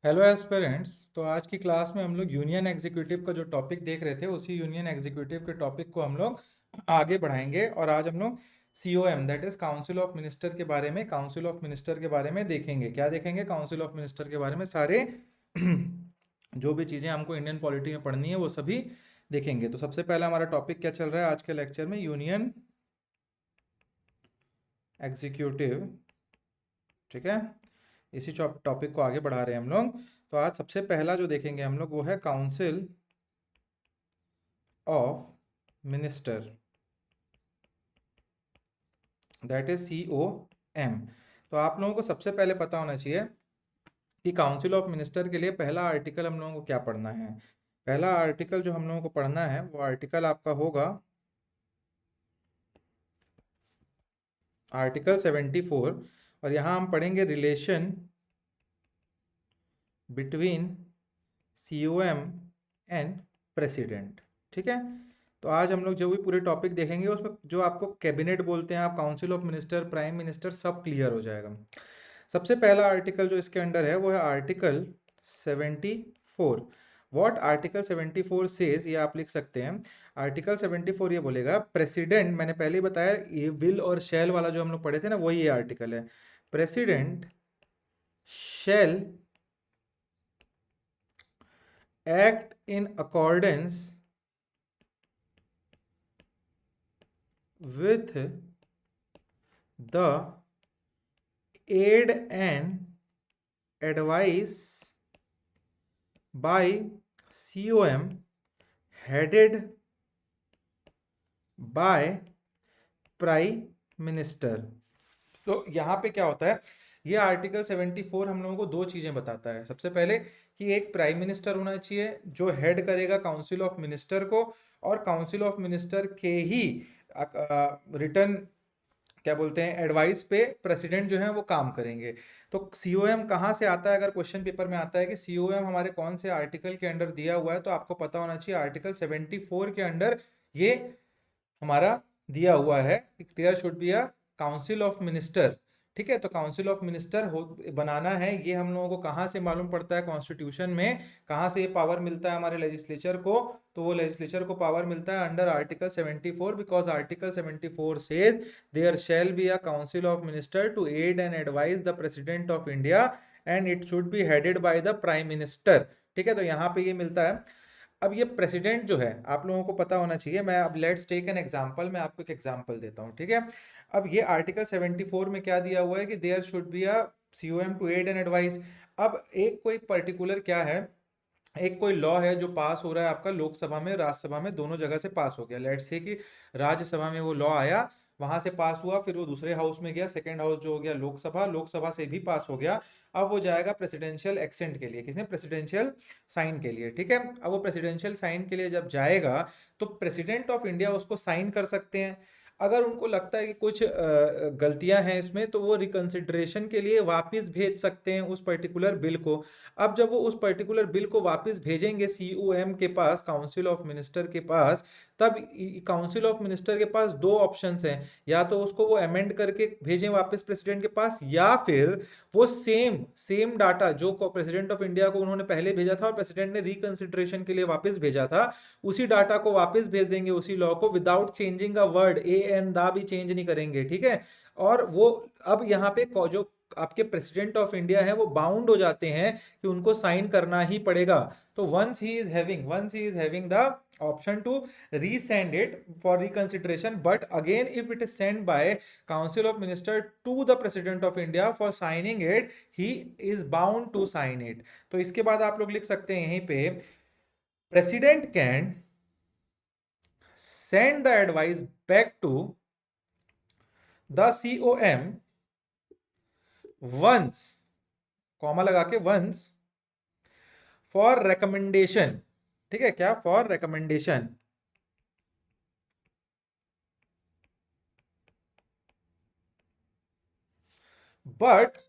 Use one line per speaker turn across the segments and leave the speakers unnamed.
Hello aspirants. तो आज की क्लास में हम लोग यूनियन एग्जीक्यूटिव का जो टॉपिक देख रहे थे उसी यूनियन एग्जीक्यूटिव के टॉपिक को हम लोग आगे बढ़ाएंगे। और आज हम लोग COM that is council of minister के बारे में देखेंगे। क्या देखेंगे? काउंसिल ऑफ मिनिस्टर के बारे में सारे जो भी चीज़ें हमको इंडियन पॉलिटी में पढ़नी है वो सभी देखेंगे। तो सबसे पहला हमारा टॉपिक क्या चल रहा है आज के लेक्चर में? Union executive. ठीक है, इसी टॉपिक को आगे बढ़ा रहे हैं हम लोग। तो आज सबसे पहला जो देखेंगे हम लोग वो है council of minister, that is COM। तो आप लोगों को सबसे पहले पता होना चाहिए कि काउंसिल ऑफ मिनिस्टर के लिए पहला आर्टिकल हम लोगों को क्या पढ़ना है। पहला आर्टिकल जो हम लोगों को पढ़ना है वो आर्टिकल आपका होगा आर्टिकल 74। और यहाँ हम पढ़ेंगे relation between COM and president. ठीक है, तो आज हम लोग जो भी पूरे टॉपिक देखेंगे उसमें जो आपको कैबिनेट बोलते हैं, आप council of minister, prime minister, सब क्लियर हो जाएगा। सबसे पहला आर्टिकल जो इसके अंडर है वो है आर्टिकल 74। व्हाट आर्टिकल 74 सेज, ये आप लिख सकते हैं। आर्टिकल 74 ये बोलेगा प्रेसिडेंट, मैंने पहले ही बताया ये विल और शैल वाला जो हम लोग पढ़े थे ना वही ये आर्टिकल है। President shell act in accordance with the aid and advice by COM headed by prime minister. तो यहाँ पे क्या होता है, ये आर्टिकल 74 हम लोगों को दो चीजें बताता है। सबसे पहले कि एक प्राइम मिनिस्टर होना चाहिए जो हेड करेगा काउंसिल ऑफ मिनिस्टर को, और काउंसिल ऑफ मिनिस्टर के ही रिटर्न क्या बोलते हैं एडवाइस पे प्रेसिडेंट जो है वो काम करेंगे। तो COM कहाँ से आता है? अगर क्वेश्चन पेपर में आता है कि COM हमारे कौन से आर्टिकल के अंडर दिया हुआ है, तो आपको पता होना चाहिए आर्टिकल 74 के अंडर ये हमारा दिया हुआ है कि there should be a council of minister. ठीक है, तो काउंसिल ऑफ मिनिस्टर हो बनाना है। ये हम लोगों को कहाँ से मालूम पड़ता है? कॉन्स्टिट्यूशन में कहाँ से ये पावर मिलता है हमारे लेजिस्लेचर को? तो वो लेजिस्लेचर को पावर मिलता है under article 74, because article 74 says there shall be a council of minister to aid and advise the president of India and it should be headed by the prime minister. ठीक है, तो यहाँ पे ये मिलता है। अब ये प्रेसिडेंट जो है आप लोगों को पता होना चाहिए। मैं अब लेट्स टेक एन एग्जांपल, मैं आपको एक एग्जांपल देता हूँ। ठीक है, अब ये आर्टिकल 74 में क्या दिया हुआ है कि there should be a COM to aid and advise. अब एक कोई पर्टिकुलर क्या है, एक कोई लॉ है जो पास हो रहा है आपका लोकसभा में, राज्यसभा में, दोनों जगह से पास हो गया। लेट्स से कि राज्यसभा में वो लॉ आया, वहां से पास हुआ, फिर वो दूसरे हाउस में गया, सेकंड हाउस जो हो गया लोकसभा, लोकसभा से भी पास हो गया। अब वो जाएगा प्रेसिडेंशियल एक्सेंट के लिए, किसने? प्रेसिडेंशियल साइन के लिए। ठीक है, अब वो प्रेसिडेंशियल साइन के लिए जब जाएगा तो प्रेसिडेंट ऑफ इंडिया उसको साइन कर सकते हैं। अगर उनको लगता है कि कुछ गलतियां हैं इसमें तो वो रिकंसिडरेशन के लिए वापस भेज सकते हैं उस पर्टिकुलर बिल को। अब जब वो उस पर्टिकुलर बिल को वापस भेजेंगे COM के पास, काउंसिल ऑफ मिनिस्टर के पास, तब काउंसिल ऑफ मिनिस्टर के पास दो ऑप्शंस हैं। या तो उसको वो अमेंड करके भेजें वापस प्रेसिडेंट के पास, या फिर वो सेम सेम डाटा जो प्रेसिडेंट ऑफ इंडिया को उन्होंने पहले भेजा था और प्रेसिडेंट ने रिकंसिडरेशन के लिए वापस भेजा था, उसी डाटा को वापस भेज देंगे, उसी लॉ को, विदाउट चेंजिंग अ वर्ड, ए एन दा भी चेंज नहीं करेंगे। ठीक है, और वो अब यहाँ पे जो आपके प्रेसिडेंट ऑफ इंडिया है वो बाउंड हो जाते हैं कि उनको साइन करना ही पड़ेगा। तो once he is having the option to resend it for reconsideration, but again if it is send by council of minister to the president of India for signing it, he is bound to sign it. तो इसके बाद आप लोग लिख सकते हैं यहीं पे, president can send the advice back to the COM once, comma लगा के once, फॉर रिकमेंडेशन। ठीक है, क्या? For recommendation. But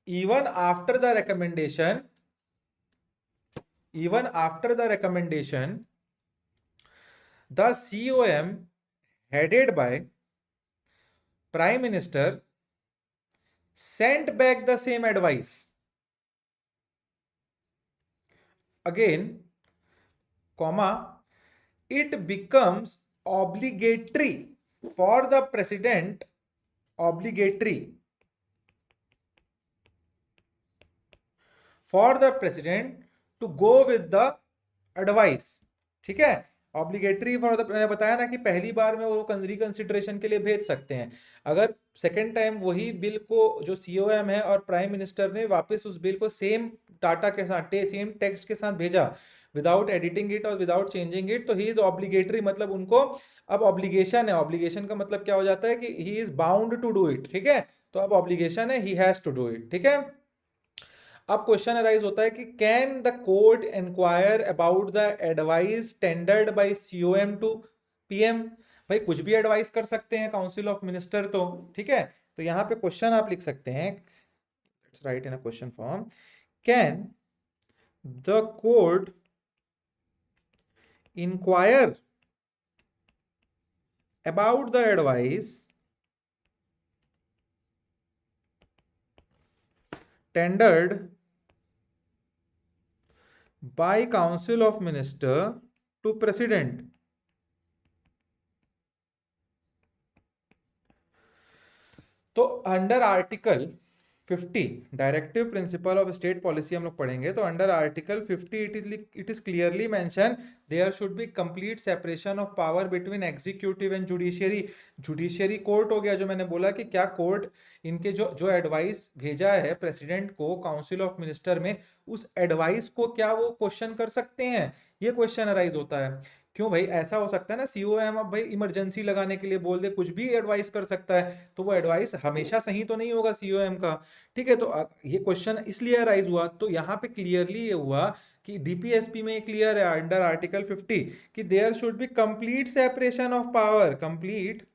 even after the recommendation, even after the recommendation, the COM headed by prime minister sent back the same advice. again, comma, it becomes obligatory for the president, obligatory for the president to go with the advice. ठीक है, obligatory for the, मैंने बताया ना कि पहली बार में वो reconsideration के लिए भेज सकते हैं। अगर सेकेंड टाइम वही बिल को जो सीओएम है और प्राइम मिनिस्टर ने वापस उस बिल को सेम डाटा के साथ, सेम टेक्स्ट के साथ भेजा, विदाउट एडिटिंग इट और विदाउट चेंजिंग इट, तो ही इज ऑब्लिगेटरी, मतलब उनको अब ऑब्लिगेशन है। ऑब्लिगेशन का मतलब क्या हो जाता है कि he is bound to do it. ठीक है, तो अब ऑब्लिगेशन है, he has to do it. ठीक है, अब क्वेश्चन अराइज होता है कि can the court inquire about the advice tendered by COM to PM. भाई कुछ भी एडवाइस कर सकते हैं काउंसिल ऑफ मिनिस्टर तो। ठीक है, तो यहां पे क्वेश्चन आप लिख सकते हैं, let's write in a question form, can the court inquire about the advice tendered by council of minister to president। तो under article 50 directive principle of state policy हम लोग पढ़ेंगे, तो under article 50 it is clearly mention there should be complete separation of power between executive and judiciary. Judiciary court हो गया, जो मैंने बोला कि क्या कोर्ट इनके जो जो एडवाइस भेजा है प्रेसिडेंट को काउंसिल ऑफ मिनिस्टर में, उस एडवाइस को क्या वो क्वेश्चन कर सकते हैं, ये क्वेश्चन अराइज होता है। क्यों भाई, ऐसा हो सकता है ना सीओएम अब भाई इमरजेंसी लगाने के लिए बोल दे, कुछ भी एडवाइस कर सकता है, तो वो एडवाइस हमेशा सही तो नहीं होगा सीओएम का। ठीक है, तो ये क्वेश्चन इसलिए अराइज हुआ, तो यहाँ पे क्लियरली ये हुआ कि डीपीएसपी में क्लियर है अंडर आर्टिकल 50 कि there should be complete separation of power, complete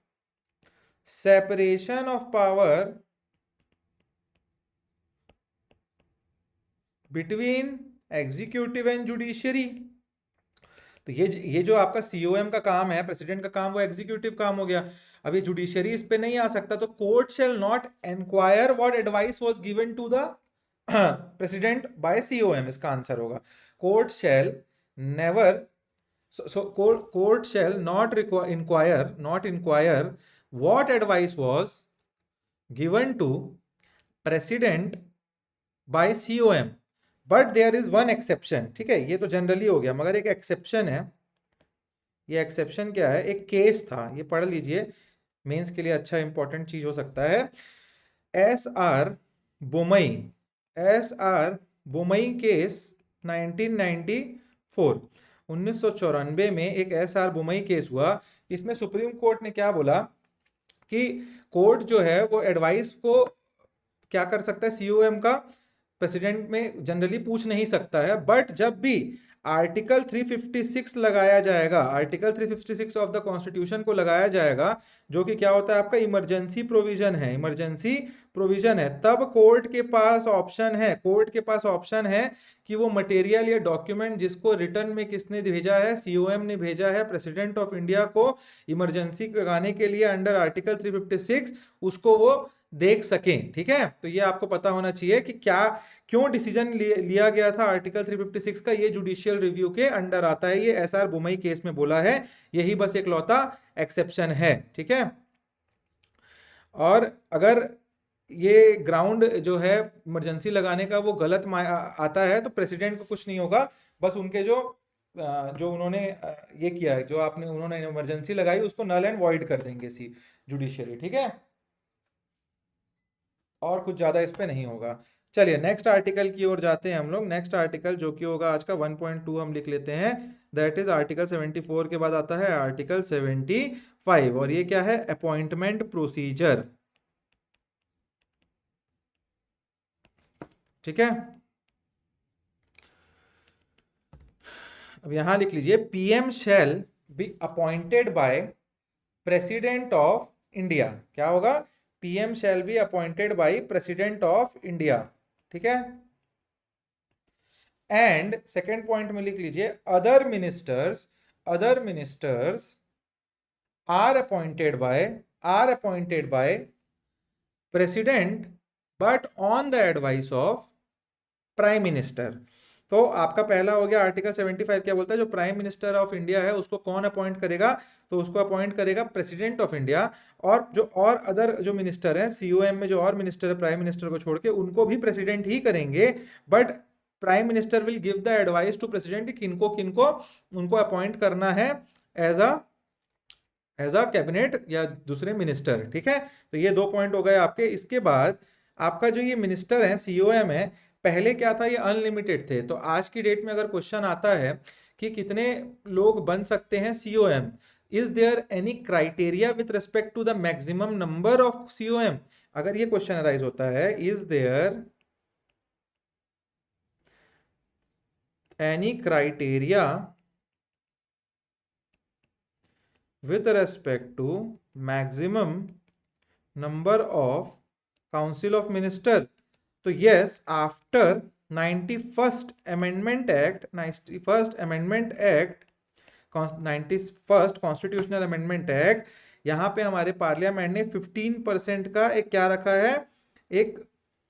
separation of power between executive and judiciary. तो ये जो आपका सीओएम का काम है, प्रेसिडेंट का काम, वो एग्जीक्यूटिव काम हो गया। अब ये जुडिशियरी इस पे नहीं आ सकता, तो court shall not inquire what advice was given to the president by COM, इसका आंसर होगा court shall never, so court shall not inquire what advice was given to president by COM, but there is one exception। ठीक है, ये तो generally हो गया, मगर एक एक्सेप्शन है। ये एक्सेप्शन क्या है, एक केस था, ये पढ़ लीजिए, मेंस के लिए अच्छा इंपॉर्टेंट चीज हो सकता है। एस आर बोमई केस 1994, 1994 में एक एस आर बोमई केस हुआ। इसमें सुप्रीम कोर्ट ने क्या बोला कि कोर्ट जो है वो एडवाइस को क्या कर सकता है, सीओएम का प्रेसिडेंट में जनरली पूछ नहीं सकता है, बट जब भी आर्टिकल 356 लगाया जाएगा, आर्टिकल 356 ऑफ द कॉन्स्टिट्यूशन को लगाया जाएगा, जो कि क्या होता है आपका इमरजेंसी प्रोविजन है, इमरजेंसी प्रोविजन है, तब कोर्ट के पास ऑप्शन है कि वो मटेरियल या डॉक्यूमेंट जिसको रिटर्न में किसने भेजा है, सीओएम ने भेजा है प्रेसिडेंट ऑफ इंडिया को इमरजेंसी लगाने के लिए अंडर आर्टिकल 356, उसको वो देख सकें। ठीक है, तो ये आपको पता होना चाहिए कि क्यों डिसीजन लिया गया था आर्टिकल 356 का, ये जुडिशियल रिव्यू के अंडर आता है, ये एसआर बुमई केस में बोला है, यही बस एक लौता एक्सेप्शन है। ठीक है, और अगर ये ग्राउंड जो है इमरजेंसी लगाने का वो गलत आता है, तो प्रेसिडेंट को कुछ नहीं होगा, बस उनके जो उन्होंने ये किया है, जो उन्होंने इमरजेंसी लगाई, उसको नल एंड वॉइड कर देंगे सी जुडिशियरी। ठीक है, और कुछ ज्यादा इस पे नहीं होगा। चलिए नेक्स्ट आर्टिकल की ओर जाते हैं हम लोग। नेक्स्ट आर्टिकल जो कि होगा आज का 1.2 हम लिख लेते हैं, दैट इज आर्टिकल 74 के बाद आता है आर्टिकल 75, और ये क्या है, अपॉइंटमेंट प्रोसीजर। ठीक है, अब यहां लिख लीजिए, PM shall be appointed by president of India. क्या होगा, PM shall be appointed by president of India. ठीक है, एंड सेकेंड पॉइंट में लिख लीजिए, other ministers are appointed by president but on the advice of prime minister. तो आपका पहला हो गया आर्टिकल 75 क्या बोलता है, जो प्राइम मिनिस्टर ऑफ इंडिया है उसको कौन अपॉइंट करेगा, तो उसको अपॉइंट करेगा प्रेसिडेंट ऑफ इंडिया। और जो और अदर जो मिनिस्टर हैं सीओएम में, जो और मिनिस्टर है प्राइम मिनिस्टर को छोड़ के, उनको भी प्रेसिडेंट ही करेंगे। But prime minister will give the advice to president किनको किनको उनको अपॉइंट करना है एज अ कैबिनेट या दूसरे मिनिस्टर। ठीक है, तो ये 2 पॉइंट हो गए आपके। इसके बाद आपका जो ये मिनिस्टर है सीओएम है, पहले क्या था, ये अनलिमिटेड थे। तो आज की डेट में अगर क्वेश्चन आता है कि कितने लोग बन सकते हैं COM, is there any criteria with respect to the maximum number of COM, अगर ये क्वेश्चन अराइज होता है, is there any criteria with respect to maximum number of council of minister, तो yes, after 91st amendment act 91st amendment act 91st constitutional amendment act, यहाँ पे हमारे parliament ने 15% का एक क्या रखा है, एक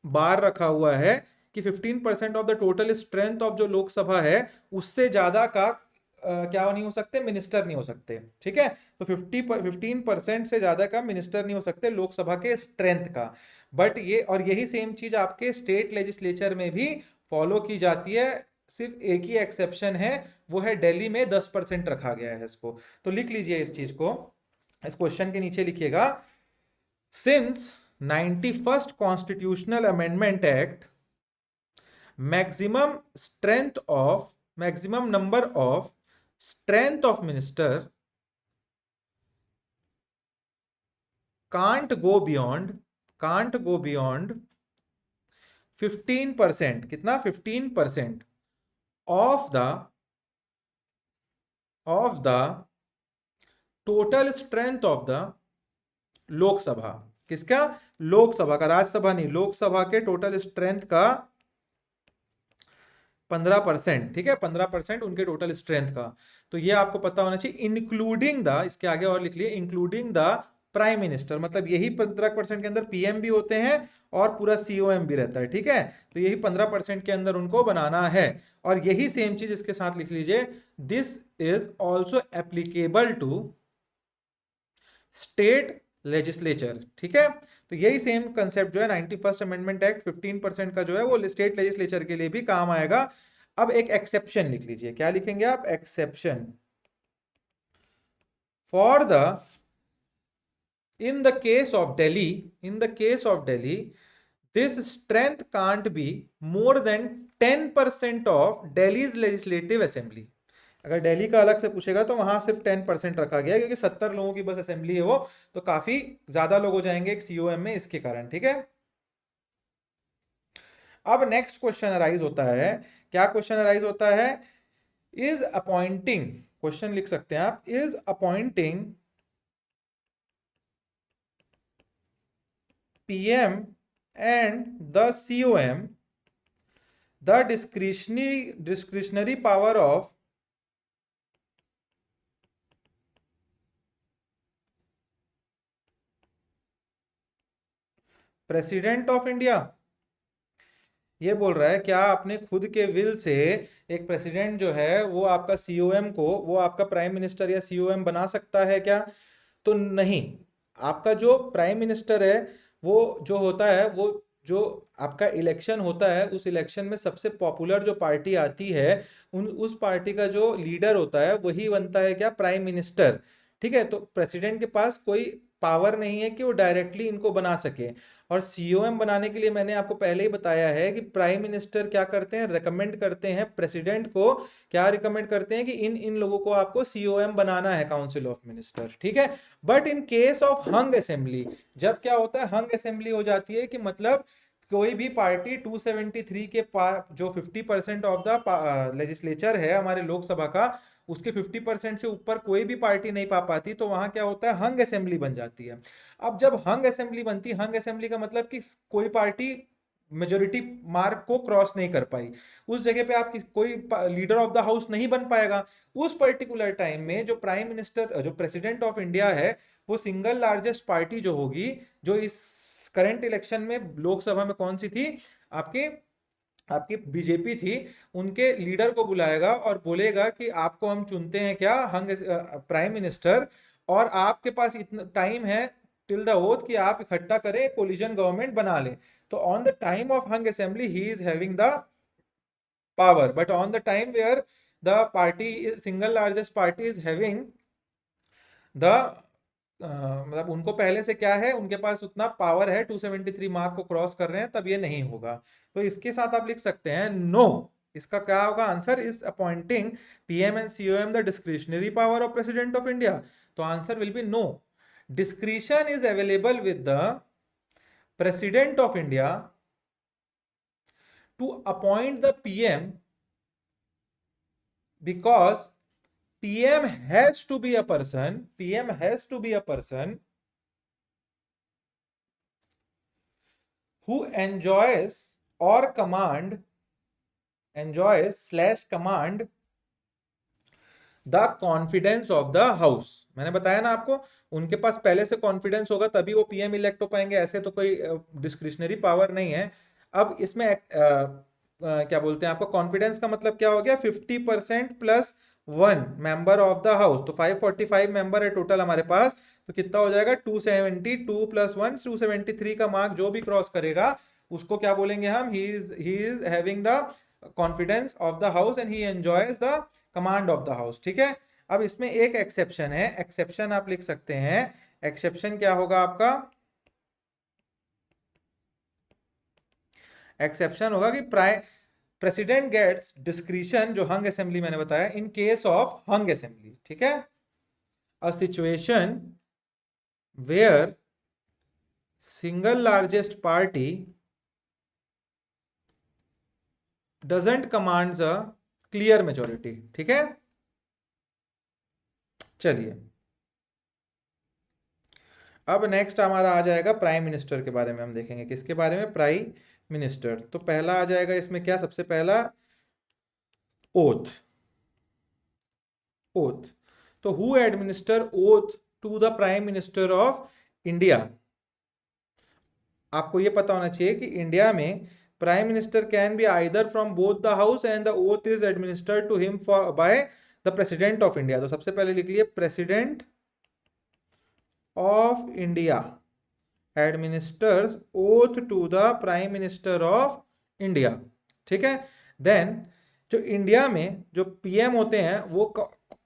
बार रखा हुआ है कि 15% of the total strength of जो लोकसभा है उससे ज्यादा का क्या नहीं हो सकते, मिनिस्टर नहीं हो सकते। ठीक है, तो 15% से ज्यादा का मिनिस्टर नहीं हो सकते लोकसभा के स्ट्रेंथ का। बट ये और यही सेम चीज आपके स्टेट लेजिस्लेचर में भी फॉलो की जाती है। सिर्फ एक ही एक्सेप्शन है, वो है दिल्ली में 10% रखा गया है इसको। तो लिख लीजिए इस चीज को, इस क्वेश्चन के नीचे लिखिएगा, since 91st constitutional amendment act maximum strength of maximum number of strength of minister can't go beyond 15%, कितना 15% of the total strength of the Lok Sabha, किसका, लोकसभा का, राज्यसभा नहीं, लोकसभा के टोटल स्ट्रेंथ का 15%। ठीक है, 15% उनके टोटल स्ट्रेंथ का। तो ये आपको पता होना चाहिए, इंक्लूडिंग द, इसके आगे और लिख लिए, इंक्लूडिंग द प्राइम मिनिस्टर, मतलब यही 15% के अंदर पीएम भी होते हैं और पूरा सीओएम भी रहता है। ठीक है, तो यही 15% के अंदर उनको बनाना है। और यही सेम चीज इसके साथ लिख लीजिए, this is also applicable to state legislature. ठीक है, तो यही सेम कंसेप्ट जो है 91st अमेंडमेंट एक्ट 15% का जो है वो स्टेट लेजिस्लेचर के लिए भी काम आएगा। अब एक एक्सेप्शन लिख लीजिए, क्या लिखेंगे आप, exception for the in the case of Delhi this strength can't be more than 10% of Delhi's legislative assembly। अगर दिल्ली का अलग से पूछेगा तो वहां सिर्फ 10% रखा गया है, क्योंकि 70 लोगों की बस असेंबली है वो, तो काफी ज्यादा लोग हो जाएंगे एक सीओएम में, इसके कारण। ठीक है, अब नेक्स्ट क्वेश्चन अराइज होता है, क्या क्वेश्चन अराइज होता है, इज अपॉइंटिंग, क्वेश्चन लिख सकते हैं आप, is appointing PM and the COM the discretionary power of president of India. ये बोल रहा है क्या अपने खुद के विल से एक प्रेसिडेंट जो है वो आपका सीओएम को, वो आपका प्राइम मिनिस्टर या सीओएम बना सकता है क्या, तो नहीं। आपका जो प्राइम मिनिस्टर है वो जो होता है, वो जो आपका इलेक्शन होता है, उस इलेक्शन में सबसे पॉपुलर जो पार्टी आती है उस पार्टी का जो लीडर होता है वही बनता है क्या, प्राइम मिनिस्टर। ठीक है, तो प्रेसिडेंट के पास कोई पावर नहीं है कि वो डायरेक्टली इनको बना सके। और सीओएम बनाने के लिए मैंने आपको पहले ही बताया है कि प्राइम मिनिस्टर क्या करते हैं, रेकमेंड करते हैं प्रेसिडेंट को, क्या रिकमेंड करते हैं कि इन इन लोगों को आपको सीओएम बनाना है, काउंसिल ऑफ मिनिस्टर। ठीक है, but in case of hung assembly, जब क्या होता है, हंग असेंबली हो जाती है कि मतलब कोई भी पार्टी 273 के पार जो 50% ऑफ द लेजिस्लेचर है हमारे लोकसभा का, उसके 50% से ऊपर कोई भी पार्टी नहीं पा पाती, तो वहां क्या होता है, हंग असेंबली बन जाती है। अब जब हंग असेंबली बनती है, हंग असेंबली का मतलब कि कोई पार्टी मेजोरिटी मार्क को क्रॉस नहीं कर पाई, उस जगह पे आप कोई लीडर ऑफ द हाउस नहीं बन पाएगा। उस पर्टिकुलर टाइम में जो प्राइम मिनिस्टर, जो प्रेसिडेंट ऑफ इंडिया है, वो सिंगल लार्जेस्ट पार्टी जो होगी, जो इस करंट इलेक्शन में लोकसभा में कौन सी थी आपके, आपकी बीजेपी थी, उनके लीडर को बुलाएगा और बोलेगा कि आपको हम चुनते हैं क्या हंग प्राइम मिनिस्टर, और आपके पास इतना टाइम है टिल द ओथ कि आप इकट्ठा करें, कोलिजन गवर्नमेंट बना लें। तो on the time of hung assembly he is having the power, but on the time where the party single largest party is having the मतलब उनको पहले से क्या है, उनके पास उतना पावर है, 273 मार्क को क्रॉस कर रहे हैं, तब ये नहीं होगा। तो इसके साथ आप लिख सकते हैं नो। इसका क्या होगा answer? Is appointing PM and COM the discretionary power of president of India. तो answer will be no. Discretion is available with the president of India to appoint the PM, because PM has to be a person who enjoys slash command the confidence of the house. मैंने बताया ना आपको, उनके पास पहले से confidence होगा तभी वो पीएम इलेक्ट हो पाएंगे, ऐसे तो कोई डिस्क्रिशनरी पावर नहीं है। अब इसमें क्या बोलते हैं, आपको कॉन्फिडेंस का मतलब क्या हो गया? 50% plus 1 member of the house. तो 545 मेंबर है टोटल हमारे पास, तो कितना हो जाएगा? 272 प्लस 1 273 का मार्क जो भी क्रॉस करेगा उसको क्या बोलेंगे हम? ही is having the confidence of the house and he enjoys the command of the house. ठीक है। अब इसमें एक एक्सेप्शन है, एक्सेप्शन आप लिख सकते हैं। एक्सेप्शन क्या होगा आपका? एक्सेप्शन होगा कि प्रेसिडेंट गेट्स डिस्क्रिशन, जो हंग असेंबली मैंने बताया, in case of hung assembly. ठीक है। A situation where single largest party doesn't commands a clear majority. ठीक है। चलिए, अब नेक्स्ट हमारा आ जाएगा प्राइम मिनिस्टर के बारे में। हम देखेंगे किसके बारे में? Prime minister. तो पहला आ जाएगा इसमें क्या? सबसे पहला ओथ। ओथ। तो who administer oath to the prime minister of India? आपको ये पता होना चाहिए कि इंडिया में prime minister can be either from both the house and the oath is administered to him for by the president of India. तो सबसे पहले लिख लिए president of India administers oath to the prime minister of India. ठीक है। Then जो India में जो पीएम होते हैं वो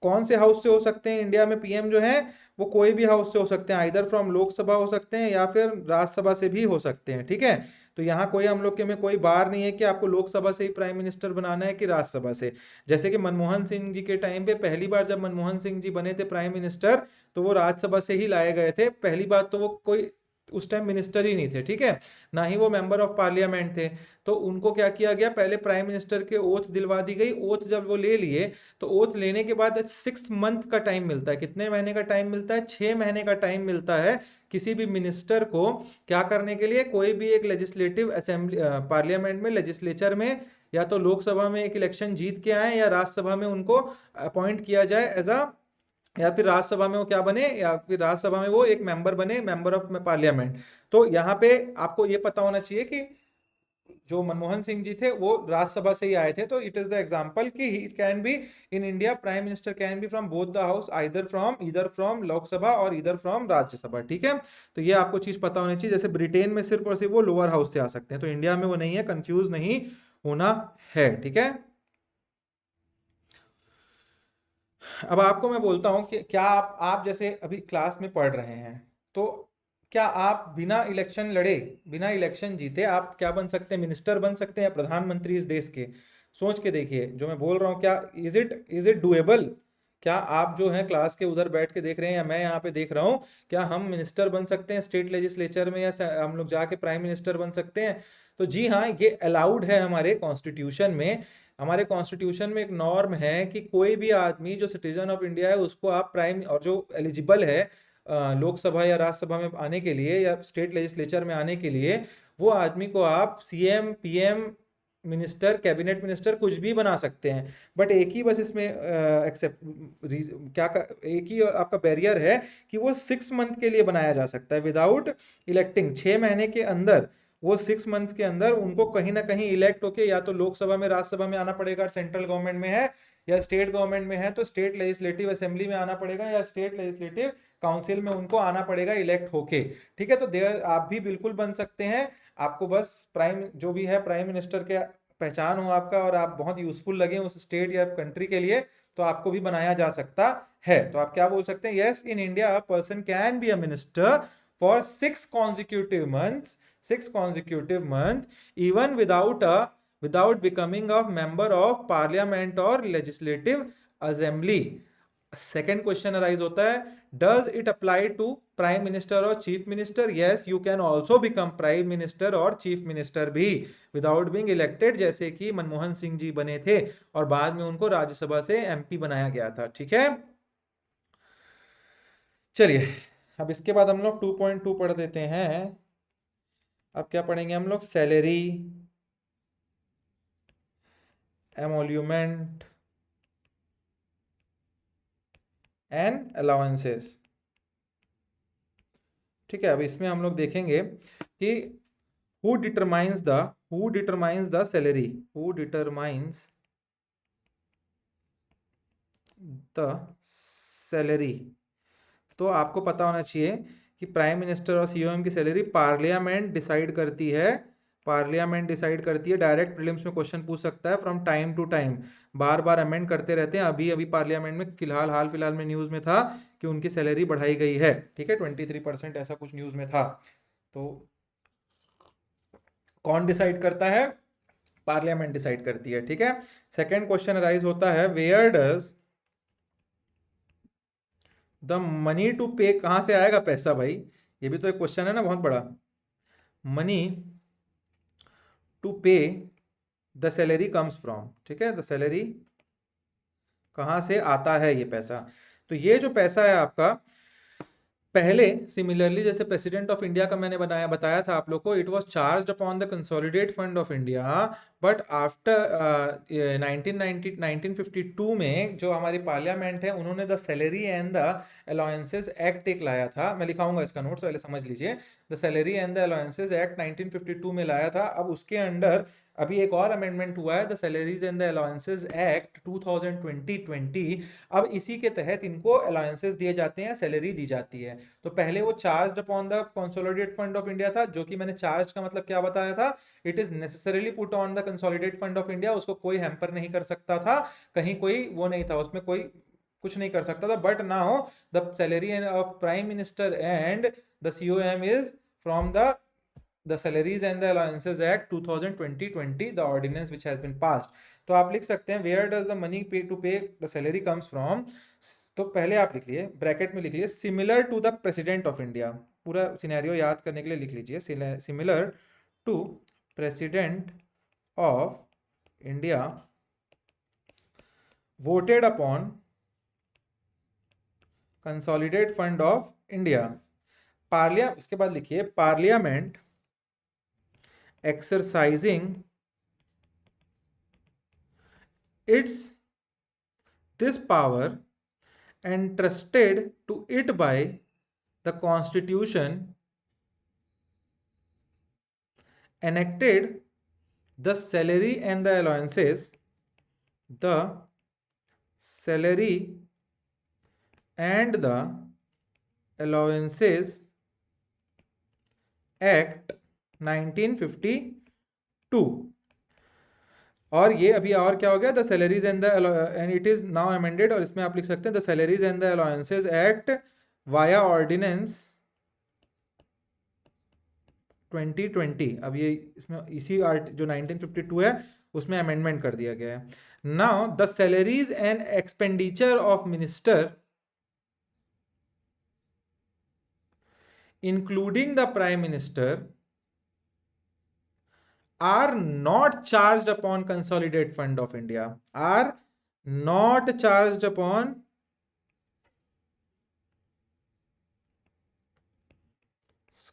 कौन से हाउस से हो सकते हैं? इंडिया में पीएम जो है वो कोई भी हाउस से हो सकते हैं, आइदर फ्रॉम लोकसभा हो सकते हैं या फिर राज्यसभा से भी हो सकते हैं। ठीक है। तो यहाँ कोई हम लोग के में कोई बार नहीं है कि आपको लोकसभा से ही प्राइम मिनिस्टर बनाना है कि राज्यसभा से। जैसे कि मनमोहन सिंह जी के टाइम पे पहली बार जब मनमोहन सिंह जी बने थे प्राइम मिनिस्टर, तो वो राज्यसभा से ही लाए गए थे। पहली बात तो वो कोई उस टाइम मिनिस्टर ही नहीं थे। ठीक है। ना ही वो मेंबर ऑफ पार्लियामेंट थे। तो उनको क्या किया गया? पहले प्राइम मिनिस्टर के ओथ दिलवा दी गई। ओथ जब वो ले लिए तो ओथ लेने के बाद 6 मंथ का टाइम मिलता है। कितने महीने का टाइम मिलता है? 6 महीने का टाइम मिलता है किसी भी मिनिस्टर को क्या करने के लिए? कोई भी एक लेजिस्लेटिव असेंबली पार्लियामेंट में, लेजिस्लेचर में, या तो लोकसभा में एक इलेक्शन जीत के आए या राज्यसभा में उनको अपॉइंट किया जाए एज अ, या फिर राज्यसभा में वो क्या बने, या फिर राज्यसभा में वो एक मेंबर बने, मेंबर ऑफ पार्लियामेंट। तो यहाँ पे आपको ये पता होना चाहिए कि जो मनमोहन सिंह जी थे वो राज्यसभा से ही आए थे। तो इट इज द एग्जांपल कि it can be in India prime minister can B from both the house, either from Lok Sabha और ईदर फ्रॉम राज्यसभा। ठीक है। तो ये आपको चीज पता होनी चाहिए। जैसे ब्रिटेन में सिर्फ और सिर्फ वो लोअर हाउस से आ सकते हैं, तो इंडिया में वो नहीं है, कंफ्यूज नहीं होना है। ठीक है। अब आपको मैं बोलता हूं कि क्या आप जैसे अभी क्लास में पढ़ रहे हैं, तो क्या आप बिना इलेक्शन लड़े, बिना इलेक्शन जीते आप क्या बन सकते हैं? मिनिस्टर बन सकते हैं या प्रधानमंत्री इस देश के? सोच के देखिए जो मैं बोल रहा हूँ, क्या इज इट डुएबल? क्या आप जो है क्लास के उधर बैठ के देख रहे हैं या मैं यहाँ पे देख रहा हूँ, क्या हम मिनिस्टर बन सकते हैं स्टेट लेजिस्लेचर में, या हम लोग जाके प्राइम मिनिस्टर बन सकते हैं? तो जी हाँ, ये अलाउड है हमारे कॉन्स्टिट्यूशन में। हमारे कॉन्स्टिट्यूशन में एक नॉर्म है कि कोई भी आदमी जो सिटीजन ऑफ इंडिया है उसको आप प्राइम, और जो एलिजिबल है लोकसभा या राज्यसभा में आने के लिए या स्टेट लेजिस्लेचर में आने के लिए, वो आदमी को आप CM, PM, minister, cabinet minister कुछ भी बना सकते हैं। बट एक ही बस इसमें एक्सेप्ट एक ही आपका बैरियर है कि वो 6 मंथ के लिए बनाया जा सकता है विदाउट इलेक्टिंग। 6 महीने के अंदर वो 6 मंथ्स के अंदर उनको कहीं ना कहीं इलेक्ट होके या तो लोकसभा में, राज्यसभा में आना पड़ेगा, सेंट्रल गवर्नमेंट में है, या स्टेट गवर्नमेंट में है तो स्टेट लेजिस्लेटिव असेंबली में आना पड़ेगा, या स्टेट लेजिस्लेटिव काउंसिल में उनको आना पड़ेगा इलेक्ट होके। ठीक है, तो देर आप भी बिल्कुल बन सकते हैं। आपको बस प्राइम जो भी है प्राइम मिनिस्टर के पहचान हो आपका और आप बहुत यूजफुल लगे उस स्टेट या कंट्री के लिए, तो आपको भी बनाया जा सकता है। तो आप क्या बोल सकते हैं, yes in India a person can be a minister for 6 consecutive months even without becoming a member of parliament or legislative assembly। Second question arise होता है, does it apply to prime minister और chief minister? Yes, you can also become prime minister और chief minister भी without being elected, जैसे कि मनमोहन सिंह जी बने थे और बाद में उनको राज्यसभा से एमपी बनाया गया था। ठीक है, चलिए अब इसके बाद हम लोग 2.2 पढ़ देते हैं। अब क्या पढ़ेंगे हम लोग, सैलरी, एमोल्यूमेंट एंड अलाउंसेस। ठीक है, अब इसमें हम लोग देखेंगे कि who determines the salary, who determines the salary। तो आपको पता होना चाहिए कि प्राइम मिनिस्टर और सीओएम की सैलरी पार्लियामेंट डिसाइड करती है, पार्लियामेंट डिसाइड करती है। डायरेक्ट प्रीलिम्स में क्वेश्चन पूछ सकता है फ्रॉम टाइम टू टाइम, बार बार अमेंड करते रहते हैं। अभी अभी पार्लियामेंट में फिलहाल हाल फिलहाल में न्यूज़ में था कि उनकी सैलरी बढ़ाई गई है। ठीक है, 23% ऐसा कुछ न्यूज़ में था। तो कौन डिसाइड करता है, पार्लियामेंट डिसाइड करती है। ठीक है, सेकंड क्वेश्चन राइज होता है, where does the money to pay, कहां से आएगा पैसा भाई, ये भी तो एक क्वेश्चन है ना बहुत बड़ा। मनी टू पे द सैलरी कम्स फ्रॉम। ठीक है, द सैलरी कहां से आता है ये पैसा। तो ये जो पैसा है आपका, पहले सिमिलरली जैसे प्रेसिडेंट ऑफ इंडिया का मैंने बताया था आप लोग को, it was charged upon the consolidate fund of India, but after 1952 में जो हमारी पार्लियामेंट है उन्होंने the salary and the allowances act एक लाया था। मैं लिखाऊंगा इसका नोट्स, पहले समझ लीजिए। The salary and the allowances act 1952 में लाया था। अब उसके अंडर अभी एक और अमेंडमेंट हुआ है, the salaries and the allowances act 2020। अब इसी के तहत इनको अलाउंसेस दिए जाते हैं, सैलरी दी जाती है। तो पहले वो charge upon the consolidate fund of India था, जो कि मैंने चार्ज का मतलब क्या बताया था, it is necessarily put on the consolidate fund of India. उसको कोई हैम्पर नहीं कर सकता था, कहीं कोई वो नहीं था, उसमें कोई कुछ नहीं कर सकता था। But now the salary of prime minister and the COM is from the salaries and the allowances act 2020 the ordinance which has been passed। तो आप लिख सकते हैं where does the money pay to pay the salary comes from। तो पहले आप लिख लिए, ब्रैकेट में लिख लिए similar to the president of India। पूरा सिनेरियो याद करने के लिए लिख लीजिए, similar to president of India voted upon consolidated fund of India। उसके बाद लिखिए parliament exercising this power entrusted to it by the constitution enacted the salary and the allowances act 1952। और ये अभी और क्या हो गया, the salaries and it is now amended, और इसमें आप लिख सकते हैं the salaries and the allowances act via ordinance 2020। अब ये इसमें इसी आर्ट जो 1952 है उसमें अमेंडमेंट कर दिया गया है। Now the salaries and expenditure of minister including the prime minister are not charged upon consolidated fund of India, are not charged upon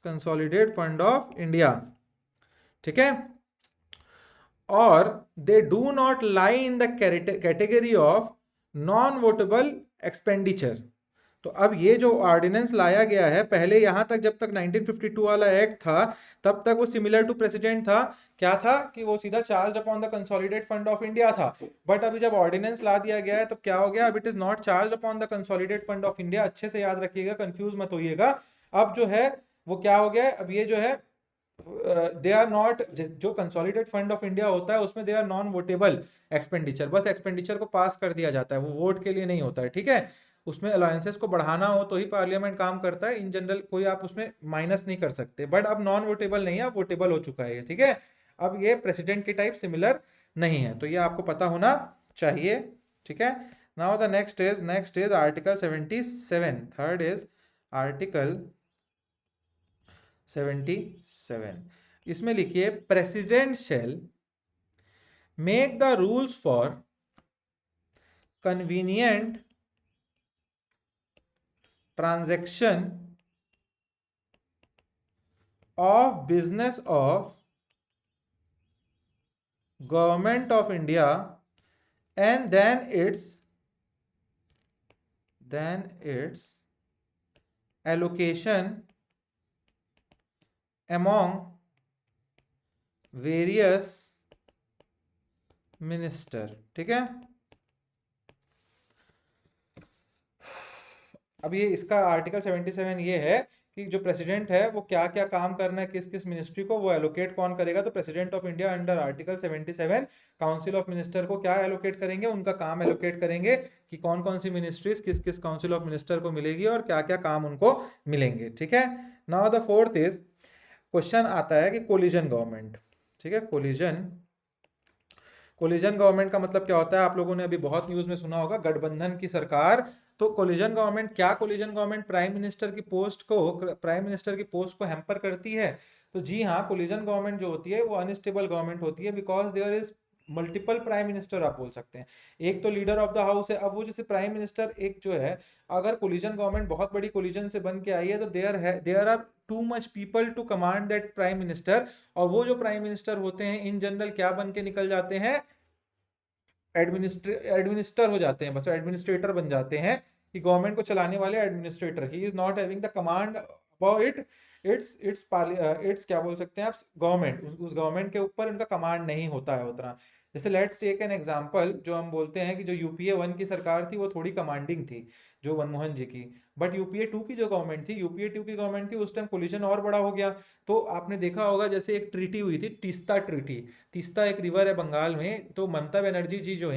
consolidated fund of India। ठीक है, और they do not lie in the category of non votable expenditure। तो अब ये जो ordinance लाया गया है, पहले यहां तक जब तक 1952 वाला एक्ट था तब तक वो सिमिलर टू प्रेसिडेंट था। क्या था कि वो सीधा charge upon the consolidate fund of India था। बट अभी जब ऑर्डिनेंस ला दिया गया है तो क्या हो गया, अब it is not charge upon the consolidate fund of India. अच्छे से याद रखिएगा, कंफ्यूज मत होइएगा। अब जो है वो क्या हो गया है, अब ये जो है दे आर नॉट, जो कंसोलिडेट फंड ऑफ इंडिया होता है उसमें they are non votable expenditure. बस एक्सपेंडिचर को पास कर दिया जाता है, वो वोट के लिए नहीं होता है, ठीक है। उसमें अलायंसेस को बढ़ाना हो तो ही पार्लियामेंट काम करता है, इन जनरल कोई आप उसमें माइनस नहीं कर सकते। बट अब नॉन वोटेबल नहीं है, अब वोटेबल हो चुका है ये, ठीक है। अब ये प्रेसिडेंट के टाइप सिमिलर नहीं है, तो ये आपको पता होना चाहिए, ठीक है। Now the next is article 77। Third is article 77। इसमें लिखिए, president shell make the rules for convenient transaction of business of government of India, and then its allocation among various minister, ठीक है। अब ये इसका आर्टिकल 77 ये है कि जो प्रेसिडेंट है वो क्या क्या काम करना है, किस किस मिनिस्ट्री को वो एलोकेट कौन करेगा। तो president of India under article 77 council of minister को क्या एलोकेट करेंगे, उनका काम एलोकेट करेंगे कि कौन कौन सी मिनिस्ट्रीज किस किस काउंसिल ऑफ मिनिस्टर को मिलेगी और क्या क्या काम उनको मिलेंगे, ठीक है। Now the fourth is, question आता है कि कोलिजन गवर्नमेंट, ठीक है। कोलिजन गवर्नमेंट का मतलब क्या होता है, आप लोगों ने अभी बहुत न्यूज में सुना होगा, गठबंधन की सरकार। तो कोलिजन गवर्नमेंट क्या, कोलिजन गवर्नमेंट प्राइम मिनिस्टर की पोस्ट को हैम्पर करती है। तो जी हाँ, कोलिजन गवर्नमेंट जो होती है वो अनस्टेबल गवर्नमेंट होती है, because there is multiple prime minister, आप बोल सकते हैं। एक तो लीडर ऑफ द हाउस है, अब वो जैसे प्राइम मिनिस्टर एक जो है, अगर कोलिजन गवर्नमेंट बहुत बड़ी कोलिजन से बन के आई है तो there are too much people to command that prime minister. और वो जो प्राइम मिनिस्टर होते हैं इन जनरल क्या बन के निकल जाते हैं, एडमिनिस्टर हो जाते हैं, बस एडमिनिस्ट्रेटर बन जाते हैं कि गवर्नमेंट को चलाने वाले administrator. He is not having the command about it's क्या बोल सकते हैं आप, गवर्नमेंट, उस गवर्नमेंट के ऊपर उनका कमांड नहीं होता है उतना। जैसे लेट्स टेक एन एग्जांपल, जो हम बोलते हैं कि जो यूपीए 1 की सरकार थी वो थोड़ी कमांडिंग थी, जो मनमोहन जी की। बट यूपीए 2 की जो गवर्नमेंट थी, यूपीए 2 की गवर्नमेंट थी, उस टाइम कोलिजन और बड़ा हो गया। तो आपने देखा होगा जैसे एक ट्रीटी हुई थी, तीस्ता ट्रीटी। तीस्ता एक रिवर है बंगाल में, तो ममता बनर्जी जी जो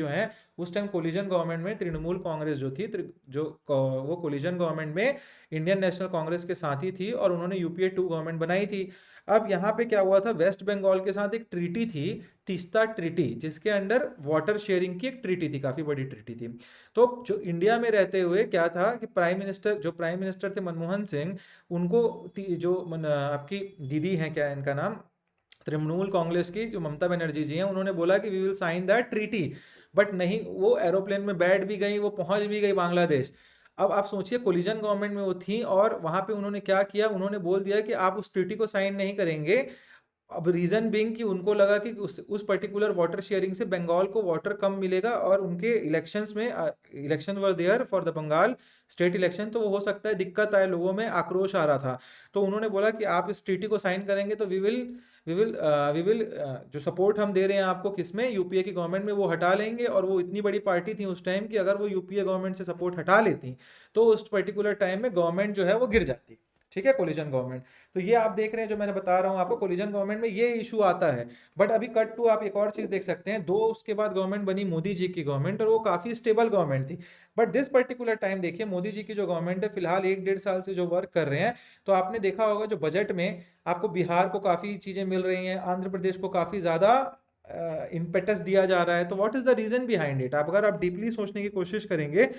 हैं उस टाइम कोलिजन गवर्नमेंट में, तृणमूल कांग्रेस जो थी, वो कोलिजन गवर्नमेंट में इंडियन नेशनल कांग्रेस के साथ ही थी और उन्होंने यूपीए 2 गवर्नमेंट बनाई थी। अब यहाँ पे क्या हुआ था, वेस्ट बंगाल के साथ एक ट्रीटी थी, तीस्ता ट्रीटी, जिसके अंडर वाटर शेयरिंग की एक ट्रीटी थी, काफी बड़ी ट्रीटी थी। तो जो इंडिया में रहते हुए क्या था कि प्राइम मिनिस्टर थे मनमोहन सिंह, उनको आपकी दीदी हैं, क्या इनका नाम, तृणमूल कांग्रेस की जो ममता बनर्जी जी हैं, उन्होंने बोला कि we will sign that treaty. But नहीं, वो एरोप्लेन में बैठ भी गई, वो पहुंच भी गई बांग्लादेश। अब आप सोचिए, कोलिजन गवर्नमेंट में वो थी और वहां पे उन्होंने क्या किया, उन्होंने बोल दिया कि आप उस ट्रीटी को साइन नहीं करेंगे। अब रीजन बिंग कि उनको लगा कि उस पर्टिकुलर वाटर शेयरिंग से बंगाल को वाटर कम मिलेगा और उनके इलेक्शंस में, election were there for the Bengal state election, तो वो हो सकता है दिक्कत आए, लोगों में आक्रोश आ रहा था। तो उन्होंने बोला कि आप इस ट्रीटी को साइन करेंगे तो वी विल जो सपोर्ट हम दे रहे हैं आपको किसमें, यूपीए की गवर्नमेंट में, वो हटा लेंगे। और वो इतनी बड़ी पार्टी थी उस टाइम कि अगर वो यूपीए गवर्नमेंट से सपोर्ट हटा लेती तो उस पर्टिकुलर टाइम में गवर्नमेंट जो है वो गिर जाती, ठीक है, कोलिजन गवर्नमेंट। तो ये आप देख रहे हैं, जो मैंने बता रहा हूं आपको, कोलिजन गवर्नमेंट में ये इशू आता है। बट अभी कट टू आप एक और चीज देख सकते हैं, उसके बाद गवर्नमेंट बनी मोदी जी की गवर्नमेंट, और वो काफी स्टेबल गवर्नमेंट थी। बट दिस पर्टिकुलर टाइम देखिए, मोदी जी की जो गवर्नमेंट है फिलहाल 1-1.5 साल से जो वर्क कर रहे हैं, तो आपने देखा होगा जो बजट में आपको बिहार को काफी चीजें मिल रही हैं, आंध्र प्रदेश को काफी ज्यादा इम्पेटस दिया जा रहा है। तो what is the reason behind it, आप अगर आप डीपली सोचने की कोशिश करेंगे,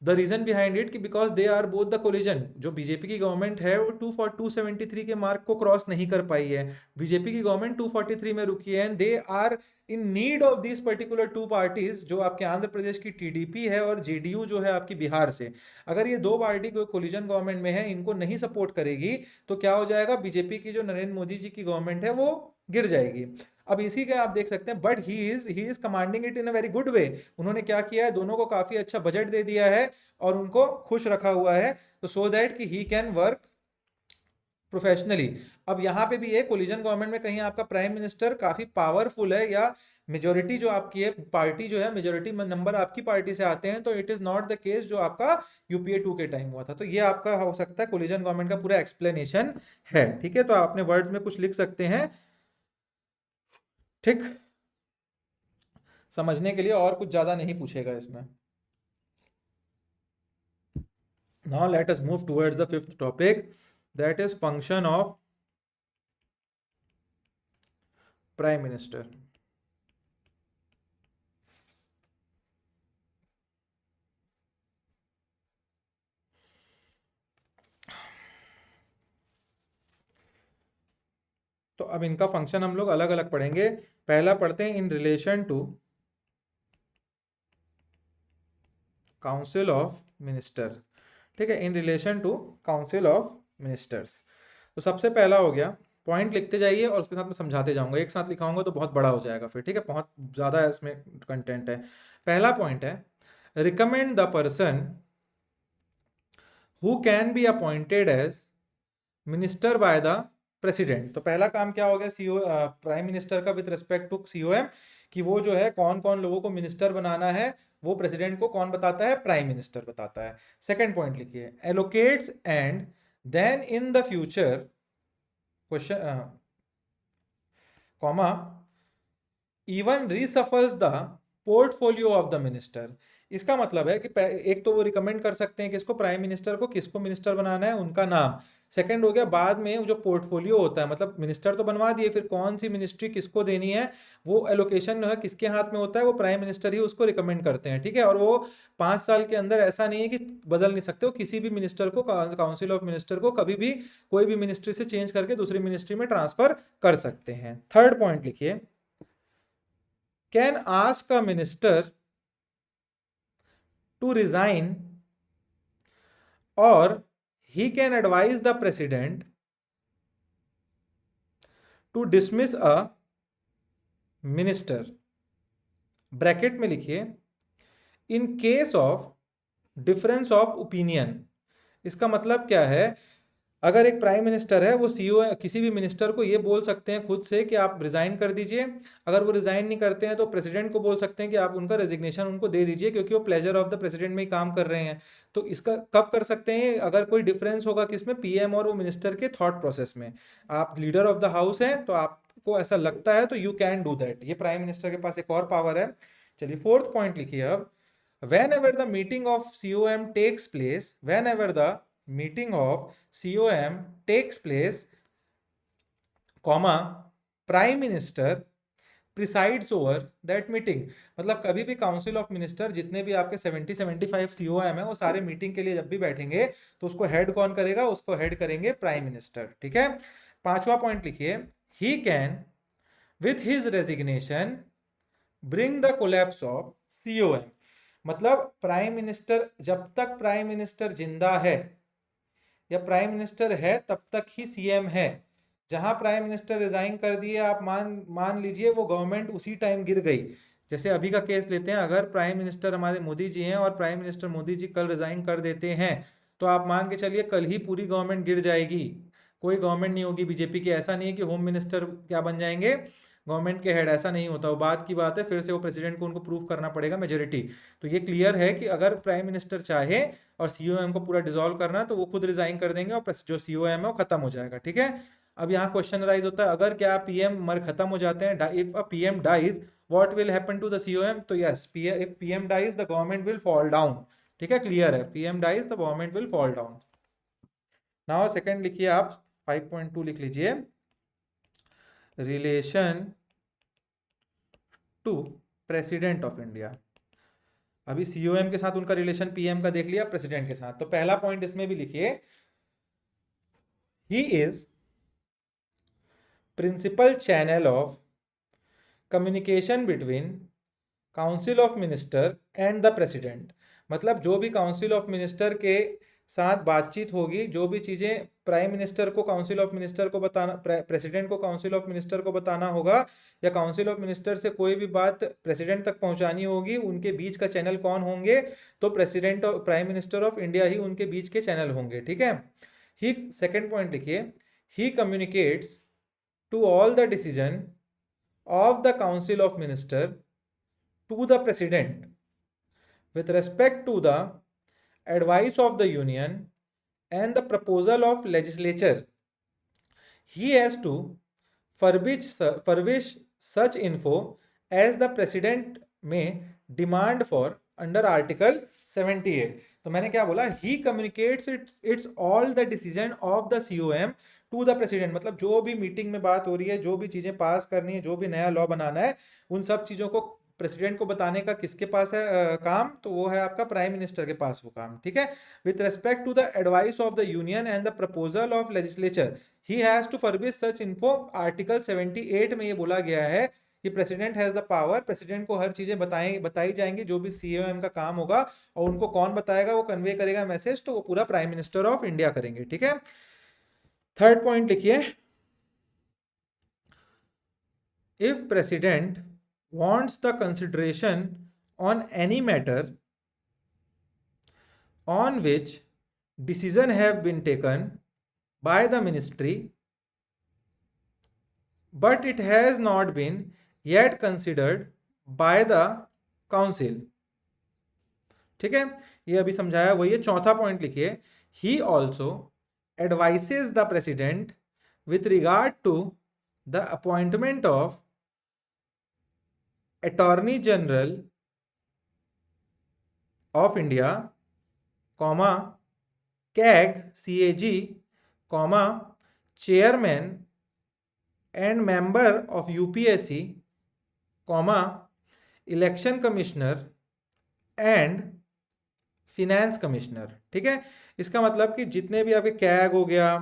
द रीजन बिहाइंड इट कि because they are both the collision, जो बीजेपी की गवर्नमेंट है वो 273 के मार्क को क्रॉस नहीं कर पाई है। बीजेपी की गवर्नमेंट 243 में रुकी है, and they are in need of this particular two parties, जो आपके आंध्र प्रदेश की टीडीपी है और जेडीयू जो है आपकी बिहार से। अगर ये दो पार्टी को कोलिजन गवर्नमेंट में है, इनको नहीं सपोर्ट करेगी तो क्या हो जाएगा, बीजेपी की जो नरेंद्र मोदी जी की गवर्नमेंट है वो गिर जाएगी। अब इसी के आप देख सकते हैं, but he is commanding it in a very good way. उन्होंने क्या किया है, दोनों को काफी अच्छा बजट दे दिया है और उनको खुश रखा हुआ है, तो सो दैट कि ही कैन वर्क प्रोफेशनली। अब यहाँ पे भी है, कोलिजन गवर्नमेंट में कहीं आपका प्राइम मिनिस्टर काफी पावरफुल है, या मेजोरिटी जो आपकी है पार्टी जो है, मेजोरिटी नंबर आपकी पार्टी से आते हैं, तो it is not the case जो आपका यूपीए 2 के टाइम हुआ था। तो ये आपका हो सकता है कोलिजन गवर्नमेंट का पूरा एक्सप्लेनेशन है। ठीक है, तो आप अपने वर्ड्स में कुछ लिख सकते हैं, ठीक, समझने के लिए, और कुछ ज्यादा नहीं पूछेगा इसमें। Now let us move towards the fifth topic, that is function of prime minister. तो अब इनका फंक्शन हम लोग अलग अलग पढ़ेंगे। पहला पढ़ते हैं in relation to council of minister. ठीक है, in relation to council of ministers. तो सबसे पहला हो गया, पॉइंट लिखते जाइए और उसके साथ मैं समझाते जाऊंगा, एक साथ लिखाऊंगा तो बहुत बड़ा हो जाएगा फिर। ठीक है, बहुत ज्यादा इसमें कंटेंट है। पहला पॉइंट है, recommend the person who can be appointed as minister by the president. तो पहला काम क्या हो गया सीओ प्राइम मिनिस्टर का विद रिस्पेक्ट टू सीओएम, कि वो जो है कौन कौन लोगों को मिनिस्टर बनाना है, वो प्रेसिडेंट को कौन बताता है, प्राइम मिनिस्टर बताता है। सेकंड पॉइंट लिखिए, allocates and then in the future question comma even reshuffles the portfolio of the minister. इसका मतलब है कि एक तो वो रिकमेंड कर सकते हैं किसको, प्राइम मिनिस्टर को, किसको मिनिस्टर बनाना है, उनका नाम। सेकंड हो गया, बाद में जो पोर्टफोलियो होता है, मतलब मिनिस्टर तो बनवा दिए, फिर कौन सी मिनिस्ट्री किसको देनी है, वो एलोकेशन है किसके हाथ में होता है, वो प्राइम मिनिस्टर ही उसको रिकमेंड करते हैं। ठीक है, और वो 5 साल के अंदर ऐसा नहीं है कि बदल नहीं सकते, वो किसी भी मिनिस्टर को, काउंसिल ऑफ मिनिस्टर को कभी भी कोई भी मिनिस्ट्री से चेंज करके दूसरी मिनिस्ट्री में ट्रांसफर कर सकते हैं। थर्ड पॉइंट लिखिए, can ask a minister to resign or he can advise the president to dismiss a minister। Bracket में लिखिए, इन case of difference of opinion. इसका मतलब क्या है, अगर एक प्राइम मिनिस्टर है, वो सीओ किसी भी मिनिस्टर को ये बोल सकते हैं खुद से कि आप रिजाइन कर दीजिए। अगर वो रिजाइन नहीं करते हैं तो प्रेसिडेंट को बोल सकते हैं कि आप उनका रेजिग्नेशन उनको दे दीजिए, क्योंकि वो प्लेजर ऑफ द प्रेसिडेंट में ही काम कर रहे हैं। तो इसका कब कर सकते हैं, अगर कोई डिफरेंस होगा किसमें, पीएम और वो मिनिस्टर के थॉट प्रोसेस में। आप लीडर ऑफ द हाउस हैं तो आपको ऐसा लगता है तो यू कैन डू दैट। ये प्राइम मिनिस्टर के पास एक और पावर है। चलिए फोर्थ पॉइंट लिखिए अब, whenever the meeting of COM takes place, whenever the meeting of COM takes place, comma, prime minister presides over that meeting. मतलब कभी भी काउंसिल ऑफ मिनिस्टर, जितने भी आपके 70-75 सीओएम है, वो सारे मीटिंग के लिए जब भी बैठेंगे तो उसको हेड कौन करेगा, उसको हेड करेंगे प्राइम मिनिस्टर। ठीक है, पांचवा पॉइंट लिखिए, he can with his resignation bring the collapse of COM. मतलब प्राइम मिनिस्टर, जब तक प्राइम मिनिस्टर जिंदा है या प्राइम मिनिस्टर है तब तक ही सीएम है। जहां प्राइम मिनिस्टर रिजाइन कर दिए, आप मान मान लीजिए वो गवर्नमेंट उसी टाइम गिर गई। जैसे अभी का केस लेते हैं, अगर प्राइम मिनिस्टर हमारे मोदी जी हैं और प्राइम मिनिस्टर मोदी जी कल रिजाइन कर देते हैं, तो आप मान के चलिए कल ही पूरी गवर्नमेंट गिर जाएगी, कोई गवर्नमेंट नहीं होगी बीजेपी की। ऐसा नहीं है कि होम मिनिस्टर क्या बन जाएंगे, गवर्नमेंट के हेड, ऐसा नहीं होता। वो बात की बात है, फिर से वो प्रेसिडेंट को उनको प्रूव करना पड़ेगा मेजोरिटी। तो ये क्लियर है कि अगर प्राइम मिनिस्टर चाहे और सीओएम को पूरा डिसॉल्व करना है तो वो खुद रिजाइन कर देंगे और जो सीओएम है वो खत्म हो जाएगा। ठीक है, अब यहाँ क्वेश्चन राइज होता है, अगर क्या पीएम मर खत्म हो जाते हैं, if a PM dies what will happen to the COM. तो yes, if PM dies the government will fall down. ठीक है, क्लियर है, PM dies the government will fall down. Now second लिखिए आप, 5.2 लिख लीजिए, relation to president of India. अभी COM के साथ उनका रिलेशन पीएम का देख लिया, प्रेसिडेंट के साथ। तो पहला पॉइंट इसमें भी लिखिए, he is principal channel of communication between council of minister and the president. मतलब जो भी काउंसिल ऑफ मिनिस्टर के साथ बातचीत होगी, जो भी चीजें प्राइम मिनिस्टर को काउंसिल ऑफ मिनिस्टर को बताना, प्रेसिडेंट को काउंसिल ऑफ मिनिस्टर को बताना होगा, या काउंसिल ऑफ मिनिस्टर से कोई भी बात प्रेसिडेंट तक पहुंचानी होगी, उनके बीच का चैनल कौन होंगे, तो प्रेसिडेंट और प्राइम मिनिस्टर ऑफ इंडिया ही उनके बीच के चैनल होंगे, ठीक है। ही, सेकेंड पॉइंट लिखिए, he communicates to all the decision of the Council of Minister to the President with respect to the advice of the Union and the proposal of legislature. He has to furnish such info as the President may demand for under Article 78. तो मैंने क्या बोला, he communicates its all the decision of the COM to the president, मतलब जो भी meeting में बात हो रही है, जो भी चीजें पास करनी है, जो भी नया लॉ बनाना है, उन सब चीजों को प्रेसिडेंट को बताने का किसके पास है काम, तो वो है आपका प्राइम मिनिस्टर के पास वो काम, ठीक है। With respect to the advice of the union and the proposal of legislature, he has to furbish such info. Article 78 में ये बोला गया है कि president has the power, president को हर चीजें बताई जाएंगी, जो भी COM का काम होगा, और उनको कौन बताएगा, वो कन्वे करेगा मैसेज, तो वो पूरा प्राइम मिनिस्टर ऑफ इंडिया करेंगे, ठीक है। थर्ड पॉइंट लिखिए, if president wants the consideration on any matter on which decision have been taken by the ministry but it has not been yet considered by the council, ठीक है, ये अभी समझाया वही है। चौथा पॉइंट लिखिए, he also advises the president with regard to the appointment of Attorney General of India, comma, CAG, comma, chairman and member of UPSC, comma, election commissioner and finance commissioner, ठीक है। इसका मतलब कि जितने भी आपके कैग हो गया,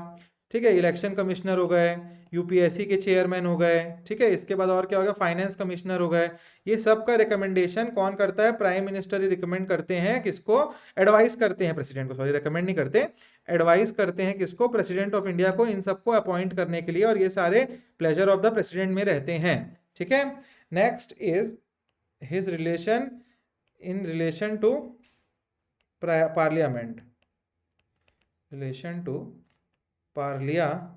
ठीक है, इलेक्शन कमिश्नर हो गए, यूपीएससी के चेयरमैन हो गए, ठीक है, इसके बाद और क्या हो गया, फाइनेंस कमिश्नर हो गए, ये सब का रिकमेंडेशन कौन करता है, प्राइम मिनिस्टर ही रिकमेंड करते हैं, किसको, एडवाइस करते हैं प्रेसिडेंट को, सॉरी रिकमेंड नहीं करते, एडवाइस करते हैं किसको, प्रेसिडेंट ऑफ इंडिया को, इन सबको अपॉइंट करने के लिए, और ये सारे प्लेजर ऑफ द प्रेसिडेंट में रहते हैं, ठीक है। Next is his relation in relation to parliament, relation to parliament.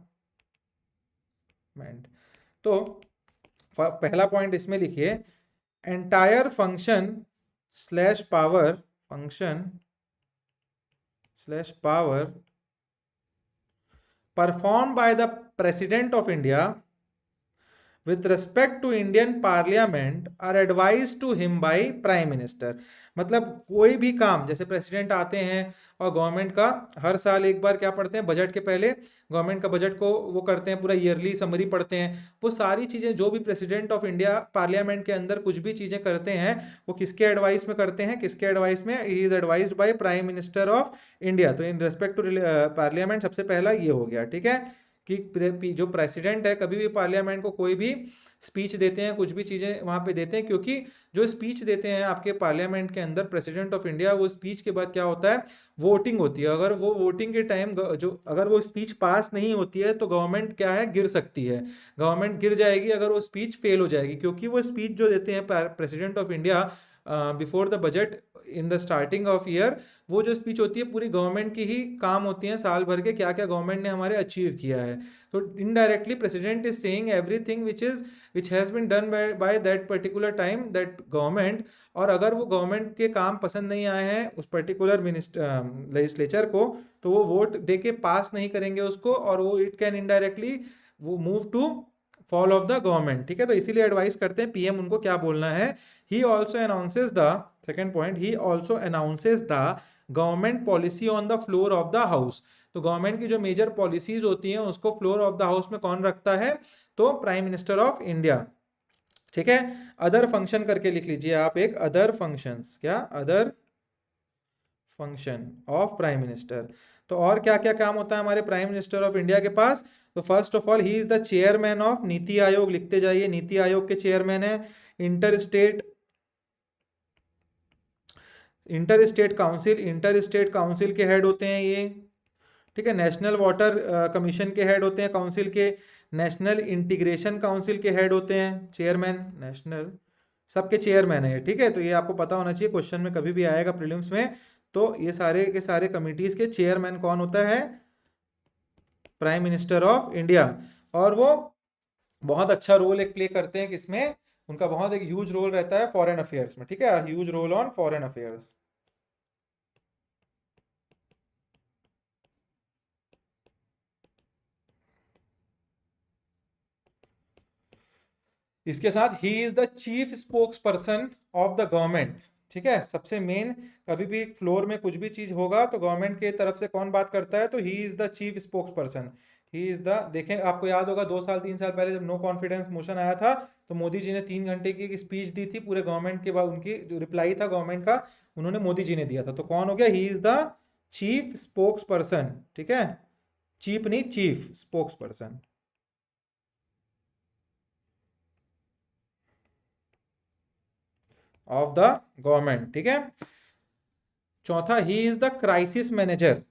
तो पहला पॉइंट इसमें लिखिए, entire function slash power, function slash power perform by the president of India with respect to Indian parliament are advise to him by prime minister. मतलब कोई भी काम, जैसे प्रेसिडेंट आते हैं और गवर्नमेंट का हर साल एक बार क्या पढ़ते हैं, बजट के पहले गवर्नमेंट का बजट को वो करते हैं, पूरा ईयरली समरी पढ़ते हैं, वो सारी चीजें जो भी प्रेसिडेंट ऑफ इंडिया पार्लियामेंट के अंदर कुछ भी चीजें करते हैं, वो किसके एडवाइस में करते हैं, किसके एडवाइस में, he is advised bye prime minister of India. तो इन रेस्पेक्ट टू पार्लियामेंट सबसे पहला ये हो गया, ठीक है, कि जो प्रेसिडेंट है कभी भी पार्लियामेंट को कोई भी स्पीच देते हैं, कुछ भी चीज़ें वहाँ पे देते हैं, क्योंकि जो स्पीच देते हैं आपके पार्लियामेंट के अंदर प्रेसिडेंट ऑफ इंडिया, वो स्पीच के बाद क्या होता है, वोटिंग होती है। अगर वो वोटिंग के टाइम जो अगर वो स्पीच पास नहीं होती है तो गवर्नमेंट क्या है, गिर सकती है, गवर्नमेंट गिर जाएगी अगर वो स्पीच फेल हो जाएगी, क्योंकि वो स्पीच जो देते हैं president of India before the budget in the starting of year, वो जो स्पीच होती है पूरी गवर्नमेंट की ही काम होती है, साल भर के क्या क्या गवर्नमेंट ने हमारे अचीव किया है। तो indirectly president is saying everything which has been done by that particular time that government, और अगर वो गवर्नमेंट के काम पसंद नहीं आए हैं उस पर्टिकुलर लेजिस्लेचर को, तो वो वोट दे के पास नहीं करेंगे उसको, और वो इट कैन इनडायरेक्टली वो move to fall of the government, ठीक है। तो इसीलिए एडवाइस करते हैं पीएम उनको क्या बोलना है। He also announces the, second point, he also announces the government policy on the floor of the house. तो गवर्नमेंट की जो मेजर पॉलिसीज होती हैं उसको फ्लोर ऑफ द हाउस में कौन रखता है, तो प्राइम मिनिस्टर ऑफ इंडिया, ठीक है। अदर फंक्शन करके लिख लीजिए आप एक, अदर फंक्शंस, क्या, other function of prime minister. तो और क्या क्या काम होता है हमारे प्राइम मिनिस्टर ऑफ इंडिया के पास, तो first of all he is the chairman of NITI Aayog, लिखते जाइए, नीति आयोग के चेयरमैन है। Inter state inter state council के हेड होते हैं ये, ठीक है। नेशनल वाटर कमीशन के हेड होते हैं काउंसिल के। नेशनल इंटीग्रेशन काउंसिल के हेड होते हैं चेयरमैन, नेशनल सबके चेयरमैन है, ठीक है। तो ये आपको पता होना चाहिए, क्वेश्चन में कभी भी आएगा प्रीलिम्स में। तो ये सारे के सारे कमिटीज के चेयरमैन कौन होता है? Prime minister of India. और वो बहुत अच्छा रोल एक प्ले करते हैं किसमें? उनका बहुत एक ह्यूज रोल रहता है फॉरेन अफेयर्स में, ठीक है, huge roll on foreign affairs. इसके साथ ही is the chief spokes person of the government, ठीक है। सबसे मेन, कभी भी फ्लोर में कुछ भी चीज होगा तो गवर्नमेंट के तरफ से कौन बात करता है? तो he is the chief spokes person. He is the, देखें आपको याद होगा 2 साल 3 साल पहले जब नो कॉन्फिडेंस मोशन आया था तो मोदी जी ने 3 घंटे की एक स्पीच दी थी पूरे गवर्नमेंट के बाद, उनकी जो रिप्लाई था गवर्नमेंट का उन्होंने मोदी जी ने दिया था। तो कौन हो गया? ही is the chief spokes person, ठीक है, चीफ नहीं, chief spokes person of the government, ठीक है। चौथा, ही इज द क्राइसिस मैनेजर।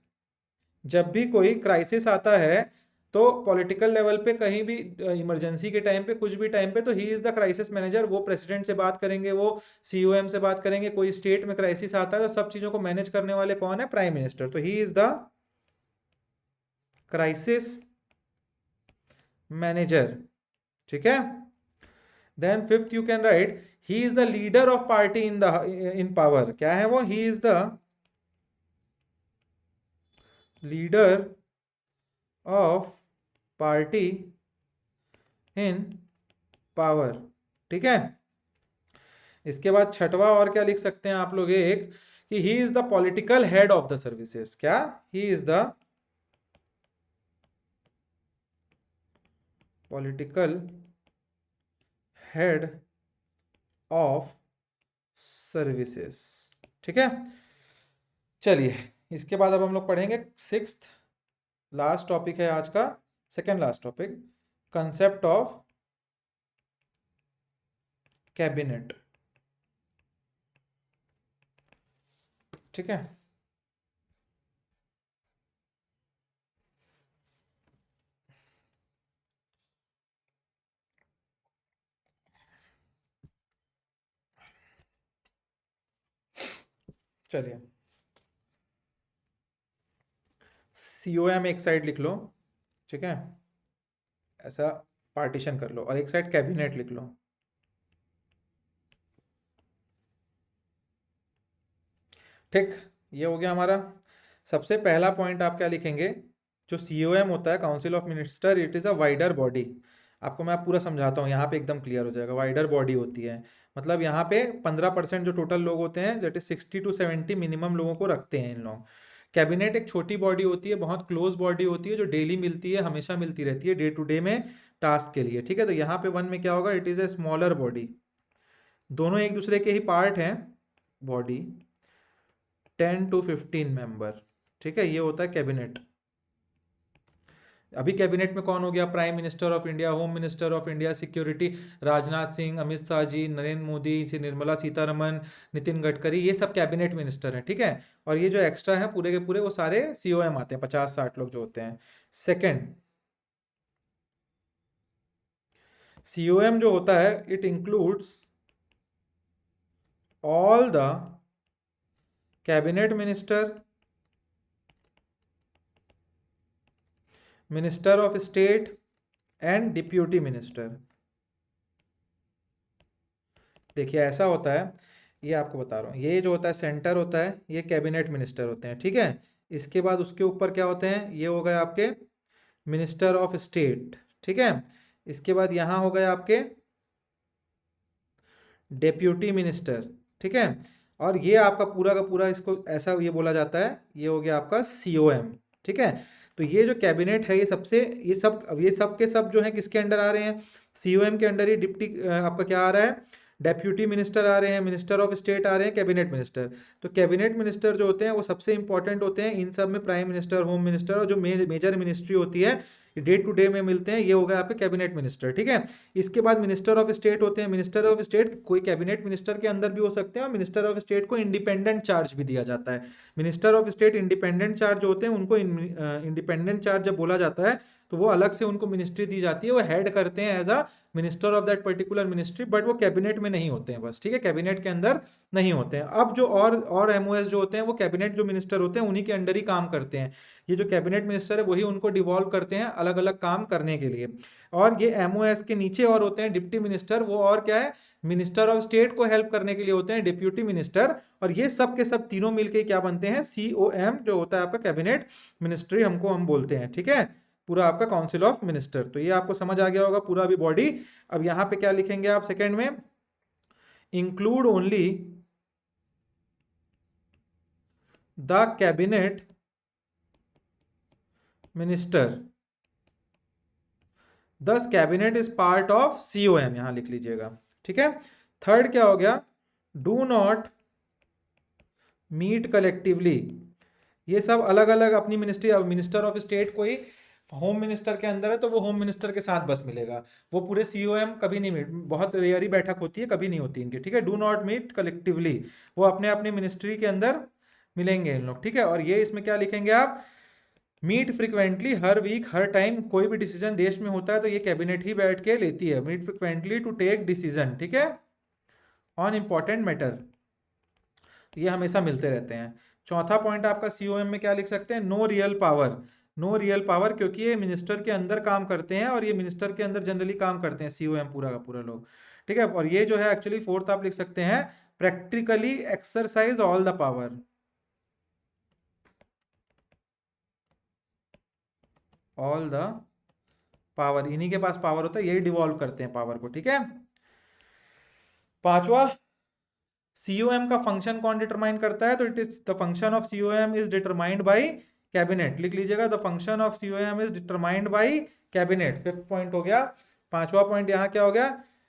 जब भी कोई क्राइसिस आता है तो पॉलिटिकल लेवल पे कहीं भी इमरजेंसी के टाइम पे कुछ भी टाइम पे, तो he is the crisis manager. वो प्रेसिडेंट से बात करेंगे, वो सीओएम से बात करेंगे। कोई स्टेट में क्राइसिस आता है तो सब चीजों को मैनेज करने वाले कौन है? Prime minister. तो he is the crisis manager, ठीक है। Then fifth you can write, he is the leader of party in power. क्या है वो? He is the leader of party in power, ठीक है। इसके बाद छठवा और क्या लिख सकते हैं आप लोग? एक कि he is the political head of the services. क्या? He is the political head of services, ठीक है। चलिए, इसके बाद अब हम लोग पढ़ेंगे सिक्स्थ लास्ट टॉपिक है आज का, second last topic, concept of cabinet, ठीक है। चलिए, सीओएम एक साइड लिख लो, ठीक है, ऐसा पार्टीशन कर लो, और एक साइड कैबिनेट लिख लो। ठीक, ये हो गया हमारा। सबसे पहला पॉइंट आप क्या लिखेंगे? जो सीओएम होता है, council of minister, it is a wider body. आपको मैं पूरा समझाता हूँ, यहाँ पे एकदम क्लियर हो जाएगा। वाइडर बॉडी होती है, मतलब यहाँ पे 15% जो टोटल लोग होते हैं, दैट इज 60 to 70 मिनिमम लोगों को रखते हैं इन लोग। कैबिनेट एक छोटी बॉडी होती है, बहुत क्लोज बॉडी होती है, जो डेली मिलती है, हमेशा मिलती रहती है डे टू डे में टास्क के लिए, ठीक है। तो यहाँ पे 1 में क्या होगा? It is a smaller body, दोनों एक दूसरे के ही पार्ट हैं बॉडी, 10 to 15 मेंबर, ठीक है। ये होता है कैबिनेट। अभी कैबिनेट में कौन हो गया? Prime minister of India, home minister of India, security Rajnath Singh, Amit Shah ji, Narendra Modi, Nirmala Sitharaman, Nitin Gadkari, ये सब कैबिनेट मिनिस्टर हैं, ठीक है। और ये जो एक्स्ट्रा हैं पूरे के पूरे, वो सारे सीओएम आते हैं, 50-60 लोग जो होते हैं। सेकंड, सीओएम जो होता है, it includes all the cabinet minister, minister of state and deputy minister. देखिए ऐसा होता है, ये आपको बता रहा हूँ, ये जो होता है सेंटर होता है, ये कैबिनेट मिनिस्टर होते हैं, ठीक है। इसके बाद उसके ऊपर क्या होते हैं? ये हो गए आपके मिनिस्टर ऑफ स्टेट, ठीक है। इसके बाद यहाँ हो गए आपके डेप्यूटी मिनिस्टर, ठीक है। और ये आपका पूरा का पूरा, इसको ऐसा ये बोला जाता है, ये हो गया आपका सीओएम, ठीक है। तो ये जो कैबिनेट है, ये सबसे, ये सब के सब जो है किसके अंडर आ रहे हैं? सीओएम के अंडर ही डिप्टी आपका क्या आ रहा है? डेप्यूटी मिनिस्टर आ रहे हैं, मिनिस्टर ऑफ स्टेट आ रहे हैं, कैबिनेट मिनिस्टर। तो कैबिनेट मिनिस्टर जो होते हैं वो सबसे इंपॉर्टेंट होते हैं इन सब में। प्राइम मिनिस्टर, होम मिनिस्टर, और जो मेजर मिनिस्ट्री होती है, डे टू डे में मिलते हैं, ये हो गए आपके कैबिनेट मिनिस्टर, ठीक है। इसके बाद मिनिस्टर ऑफ स्टेट होते हैं। मिनिस्टर ऑफ स्टेट कोई कैबिनेट मिनिस्टर के अंदर भी हो सकते हैं, और मिनिस्टर ऑफ स्टेट को इंडिपेंडेंट चार्ज भी दिया जाता है। Minister of state independent charge होते हैं, उनको इंडिपेंडेंट चार्ज जब बोला जाता है तो वो अलग से उनको मिनिस्ट्री दी जाती है, वो हेड करते हैं as a minister of that particular ministry, but वो कैबिनेट में नहीं होते हैं बस, ठीक है, कैबिनेट के अंदर नहीं होते हैं। अब जो और एमओएस जो होते हैं वो कैबिनेट जो मिनिस्टर होते हैं उन्हीं के अंडर ही काम करते हैं। ये जो कैबिनेट मिनिस्टर है वही उनको डिवॉल्व करते हैं अलग अलग काम करने के लिए। और ये एमओएस के नीचे और होते हैं डिप्टी मिनिस्टर, वो और क्या है, मिनिस्टर ऑफ स्टेट को हेल्प करने के लिए होते हैं डिप्यूटी मिनिस्टर। और ये सब के सब तीनों मिलके क्या बनते हैं, सीओएम, जो होता है आपका कैबिनेट मिनिस्ट्री हम बोलते हैं, ठीक है, पूरा आपका काउंसिल ऑफ मिनिस्टर। तो ये आपको समझ आ गया होगा पूरा अभी बॉडी। अब यहां पे क्या लिखेंगे आप सेकंड में, include only the cabinet minister, thus cabinet is part of COM, यहां लिख लीजिएगा, ठीक है। थर्ड क्या हो गया, डू नॉट मीट कलेक्टिवली, ये सब अलग अलग अपनी मिनिस्ट्री। अब मिनिस्टर ऑफ स्टेट कोई होम मिनिस्टर के अंदर है तो वो होम मिनिस्टर के साथ बस मिलेगा, वो पूरे सीओएम कभी नहीं मीट, बहुत रेयर ही बैठक होती है, कभी नहीं होती इनकी, ठीक है। डू नॉट मीट कलेक्टिवली, वो अपने अपने मिनिस्ट्री के अंदर मिलेंगे इन लोग, ठीक है। और ये इसमें क्या लिखेंगे आप, मीट फ्रिक्वेंटली, हर वीक हर टाइम कोई भी डिसीजन देश में होता है तो ये कैबिनेट ही बैठ के लेती है, meet frequently to take decision, ठीक है, ऑन इंपॉर्टेंट मैटर, ये हमेशा मिलते रहते हैं। चौथा पॉइंट आपका सीओएम में क्या लिख सकते हैं, no real power, no real power, क्योंकि ये मिनिस्टर के अंदर काम करते हैं और ये मिनिस्टर के अंदर जनरली काम करते हैं सीओएम पूरा का पूरा लोग, ठीक है। और ये जो है एक्चुअली फोर्थ आप लिख सकते हैं, practically exercise all the power, all the power, इन्हीं के पास पावर होता है, यही डिवॉल्व करते हैं पावर को, ठीक है। पांचवा, सीओएम का फंक्शन कौन डिटरमाइन करता है, तो it is the function of COM is determined by cabinet, लिख लीजिएगा, the function of COM is determined by cabinet. Fifth point हो गया। पांचवा पॉइंट यहाँ क्या हो गया,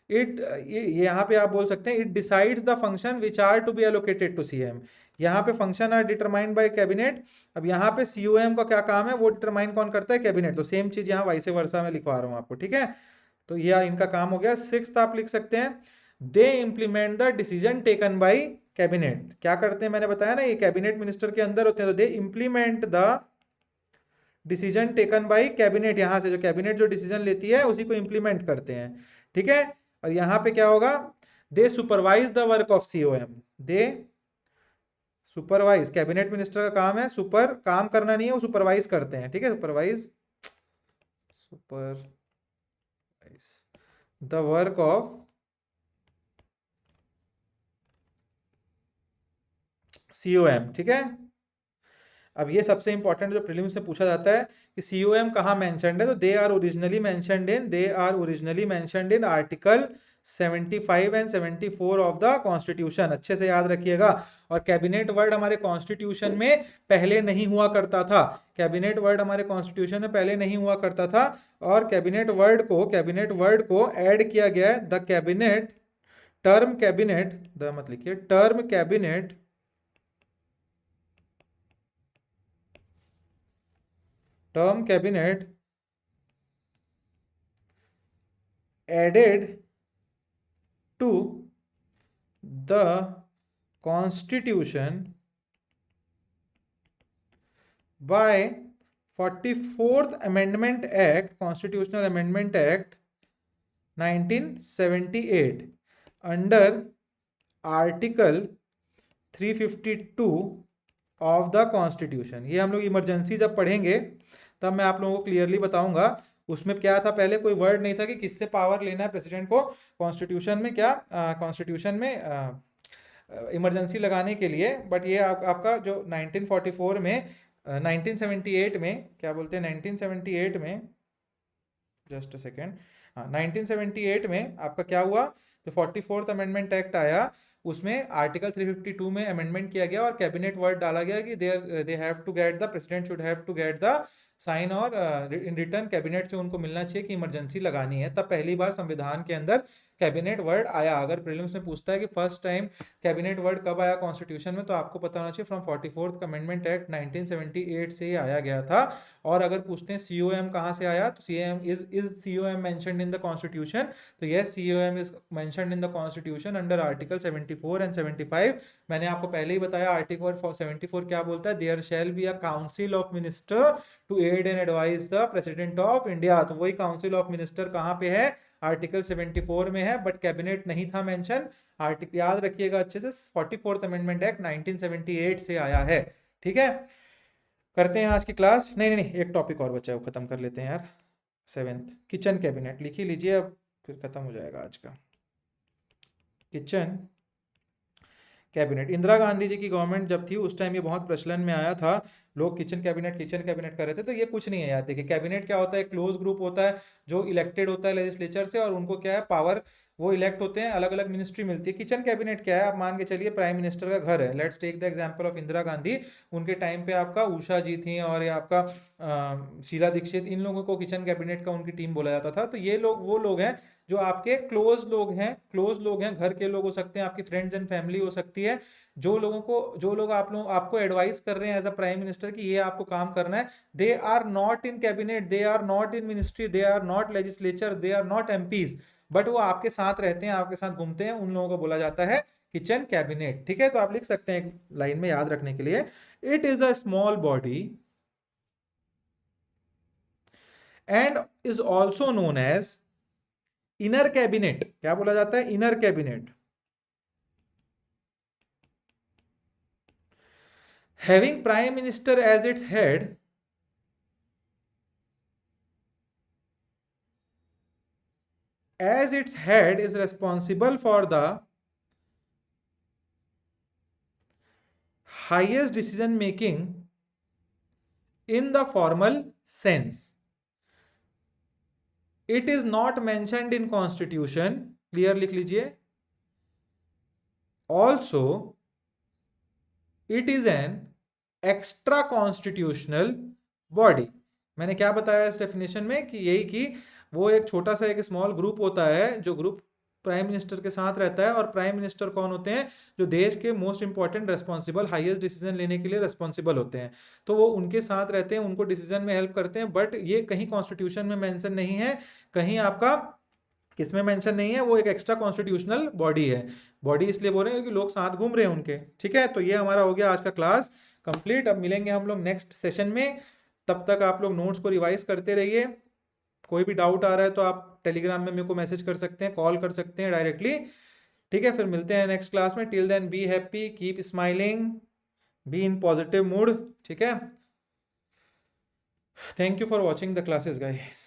इट, ये यहाँ पे आप बोल सकते हैं, it decides the function which are to be allocated to CM, यहाँ पे function are determined by cabinet. अब यहाँ पे सीओएम का क्या काम है, वो डिटरमाइन कौन करता है, कैबिनेट। तो सेम चीज यहाँ वाइस वर्सा में लिखवा रहा हूँ आपको, ठीक है। तो यह इनका काम हो गया। सिक्स्थ आप लिख सकते हैं, they implement the decision taken by cabinet, क्या करते हैं, मैंने बताया ना ये कैबिनेट मिनिस्टर के अंदर होते हैं, तो they implement the decision taken by cabinet, यहां से जो कैबिनेट जो डिसीजन लेती है उसी को इंप्लीमेंट करते हैं, ठीक है। और यहां पे क्या होगा, they supervise the work of COM, they supervise, cabinet minister का काम है सुपर, काम करना नहीं है, वो सुपरवाइज करते हैं, ठीक है, supervise the work of COM, ठीक है। अब ये सबसे इंपॉर्टेंट जो प्रीलिम्स में पूछा जाता है कि सीओएम कहाँ मेंशन्ड है, तो they are originally mentioned in article 75 and 74 of the constitution, अच्छे से याद रखिएगा। और कैबिनेट वर्ड हमारे कॉन्स्टिट्यूशन में पहले नहीं हुआ करता था, कैबिनेट वर्ड हमारे कॉन्स्टिट्यूशन में पहले नहीं हुआ करता था, और कैबिनेट वर्ड को ऐड किया गया है, the cabinet, term cabinet, the मत लिखिए, term cabinet added to the constitution by 44th Amendment Act, Constitutional Amendment Act 1978 under Article 352 of the constitution. ये हम लोग इमरजेंसी जब पढ़ेंगे तब मैं आप लोगों को क्लियरली बताऊंगा। उसमें क्या था, पहले कोई वर्ड नहीं था कि किससे पावर लेना है प्रेसिडेंट को कॉन्स्टिट्यूशन में, क्या कॉन्स्टिट्यूशन में इमरजेंसी लगाने के लिए। बट ये आपका जो 1944 में 1978 में क्या बोलते हैं, 1978 में, जस्ट अ सेकेंड, हाँ 1978 में आपका क्या हुआ, जो 44th अमेंडमेंट एक्ट आया उसमें आर्टिकल 352 में अमेंडमेंट किया गया और कैबिनेट वर्ड डाला गया कि they have to get the president should have to get the sign, और इन रिटर्न कैबिनेट से उनको मिलना चाहिए कि इमरजेंसी लगानी है। तब पहली बार संविधान के अंदर कैबिनेट वर्ड आया। अगर प्रीलिम्स में पूछता है कि फर्स्ट टाइम कैबिनेट वर्ड कब आया कॉन्स्टिट्यूशन में, तो आपको पता होना चाहिए फ्रॉम 44th अमेंडमेंट एक्ट 1978 से ही आया गया था। और अगर पूछते हैं COM कहाँ से आया, तो COM is COM mentioned in the constitution, तो yes COM is mentioned in the constitution under article 74 and 75। मैंने आपको पहले ही बताया आर्टिकल 74 क्या बोलता है, there shall be a council of minister to aid and advise the president of India. तो वही काउंसिल ऑफ मिनिस्टर कहाँ पे है, आर्टिकल 74 में है, बट कैबिनेट नहीं था मेंशन। आर्टिकल याद रखिएगा अच्छे से, 44th अमेंडमेंट एक्ट 1978 से आया है। ठीक है, करते हैं आज की क्लास। नहीं नहीं नहीं, एक टॉपिक और बचा है, वो खत्म कर लेते हैं यार। 7th किचन कैबिनेट लिख ही लीजिए, अब फिर खत्म हो जाएगा आज का। किचन कैबिनेट, इंदिरा गांधी जी की गवर्नमेंट जब थी उस टाइम ये बहुत प्रचलन में आया था, लोग किचन कैबिनेट कर रहे थे। तो ये कुछ नहीं है यार, देखिए कैबिनेट क्या होता है, क्लोज ग्रुप होता है जो इलेक्टेड होता है लेजिस्लेचर से, और उनको क्या है पावर, वो इलेक्ट होते हैं, अलग अलग मिनिस्ट्री मिलती है। किचन कैबिनेट क्या है, आप मान के चलिए प्राइम मिनिस्टर का घर है। Let's take the example of Indira Gandhi, उनके टाइम पे आपका उषा जी थी और ये आपका शीला दीक्षित, इन लोगों को किचन कैबिनेट का उनकी टीम बोला जाता था। तो ये लोग वो लोग हैं जो आपके क्लोज लोग हैं, घर के लोग हो सकते हैं, आपकी फ्रेंड्स एंड फैमिली हो सकती है, जो लोग आपको एडवाइस कर रहे हैं एज अ प्राइम मिनिस्टर कि ये आपको काम करना है। They are not in cabinet, they are not in ministry, they are not legislature, they are not MPs, but वो आपके साथ रहते हैं, आपके साथ घूमते हैं, उन लोगों को बोला जाता है किचन कैबिनेट। ठीक है, तो आप लिख सकते हैं एक लाइन में याद रखने के लिए, it is a small body and is also known as inner cabinet. क्या बोला जाता है, inner cabinet. Having prime minister as its head, is responsible for the highest decision making in the formal sense. It is not mentioned in constitution, clear लिख लीजिए। Also it is an extra constitutional body। मैंने क्या बताया इस definition में, कि यही कि वो एक छोटा सा एक स्मॉल ग्रुप होता है, जो ग्रुप प्राइम मिनिस्टर के साथ रहता है। और प्राइम मिनिस्टर कौन होते हैं, जो देश के most important responsible highest decision लेने के लिए रिस्पॉन्सिबल होते हैं, तो वो उनके साथ रहते हैं, उनको डिसीजन में हेल्प करते हैं। बट ये कहीं कॉन्स्टिट्यूशन में मेंशन नहीं है, कहीं आपका किसमें मेंशन नहीं है, वो एक एक्स्ट्रा कॉन्स्टिट्यूशनल बॉडी है। बॉडी इसलिए बोल रहे हैं क्योंकि लोग साथ घूम रहे हैं उनके। ठीक है, तो ये हमारा हो गया आज का क्लास कंप्लीट। अब मिलेंगे हम लोग नेक्स्ट सेशन में, तब तक आप लोग नोट्स को रिवाइज करते रहिए। कोई भी डाउट आ रहा है तो आप टेलीग्राम में मेरे को मैसेज कर सकते हैं, कॉल कर सकते हैं डायरेक्टली। ठीक है, फिर मिलते हैं नेक्स्ट क्लास में। Till then be happy, keep smiling, be in positive mood. ठीक है, thank you for watching the classes guys.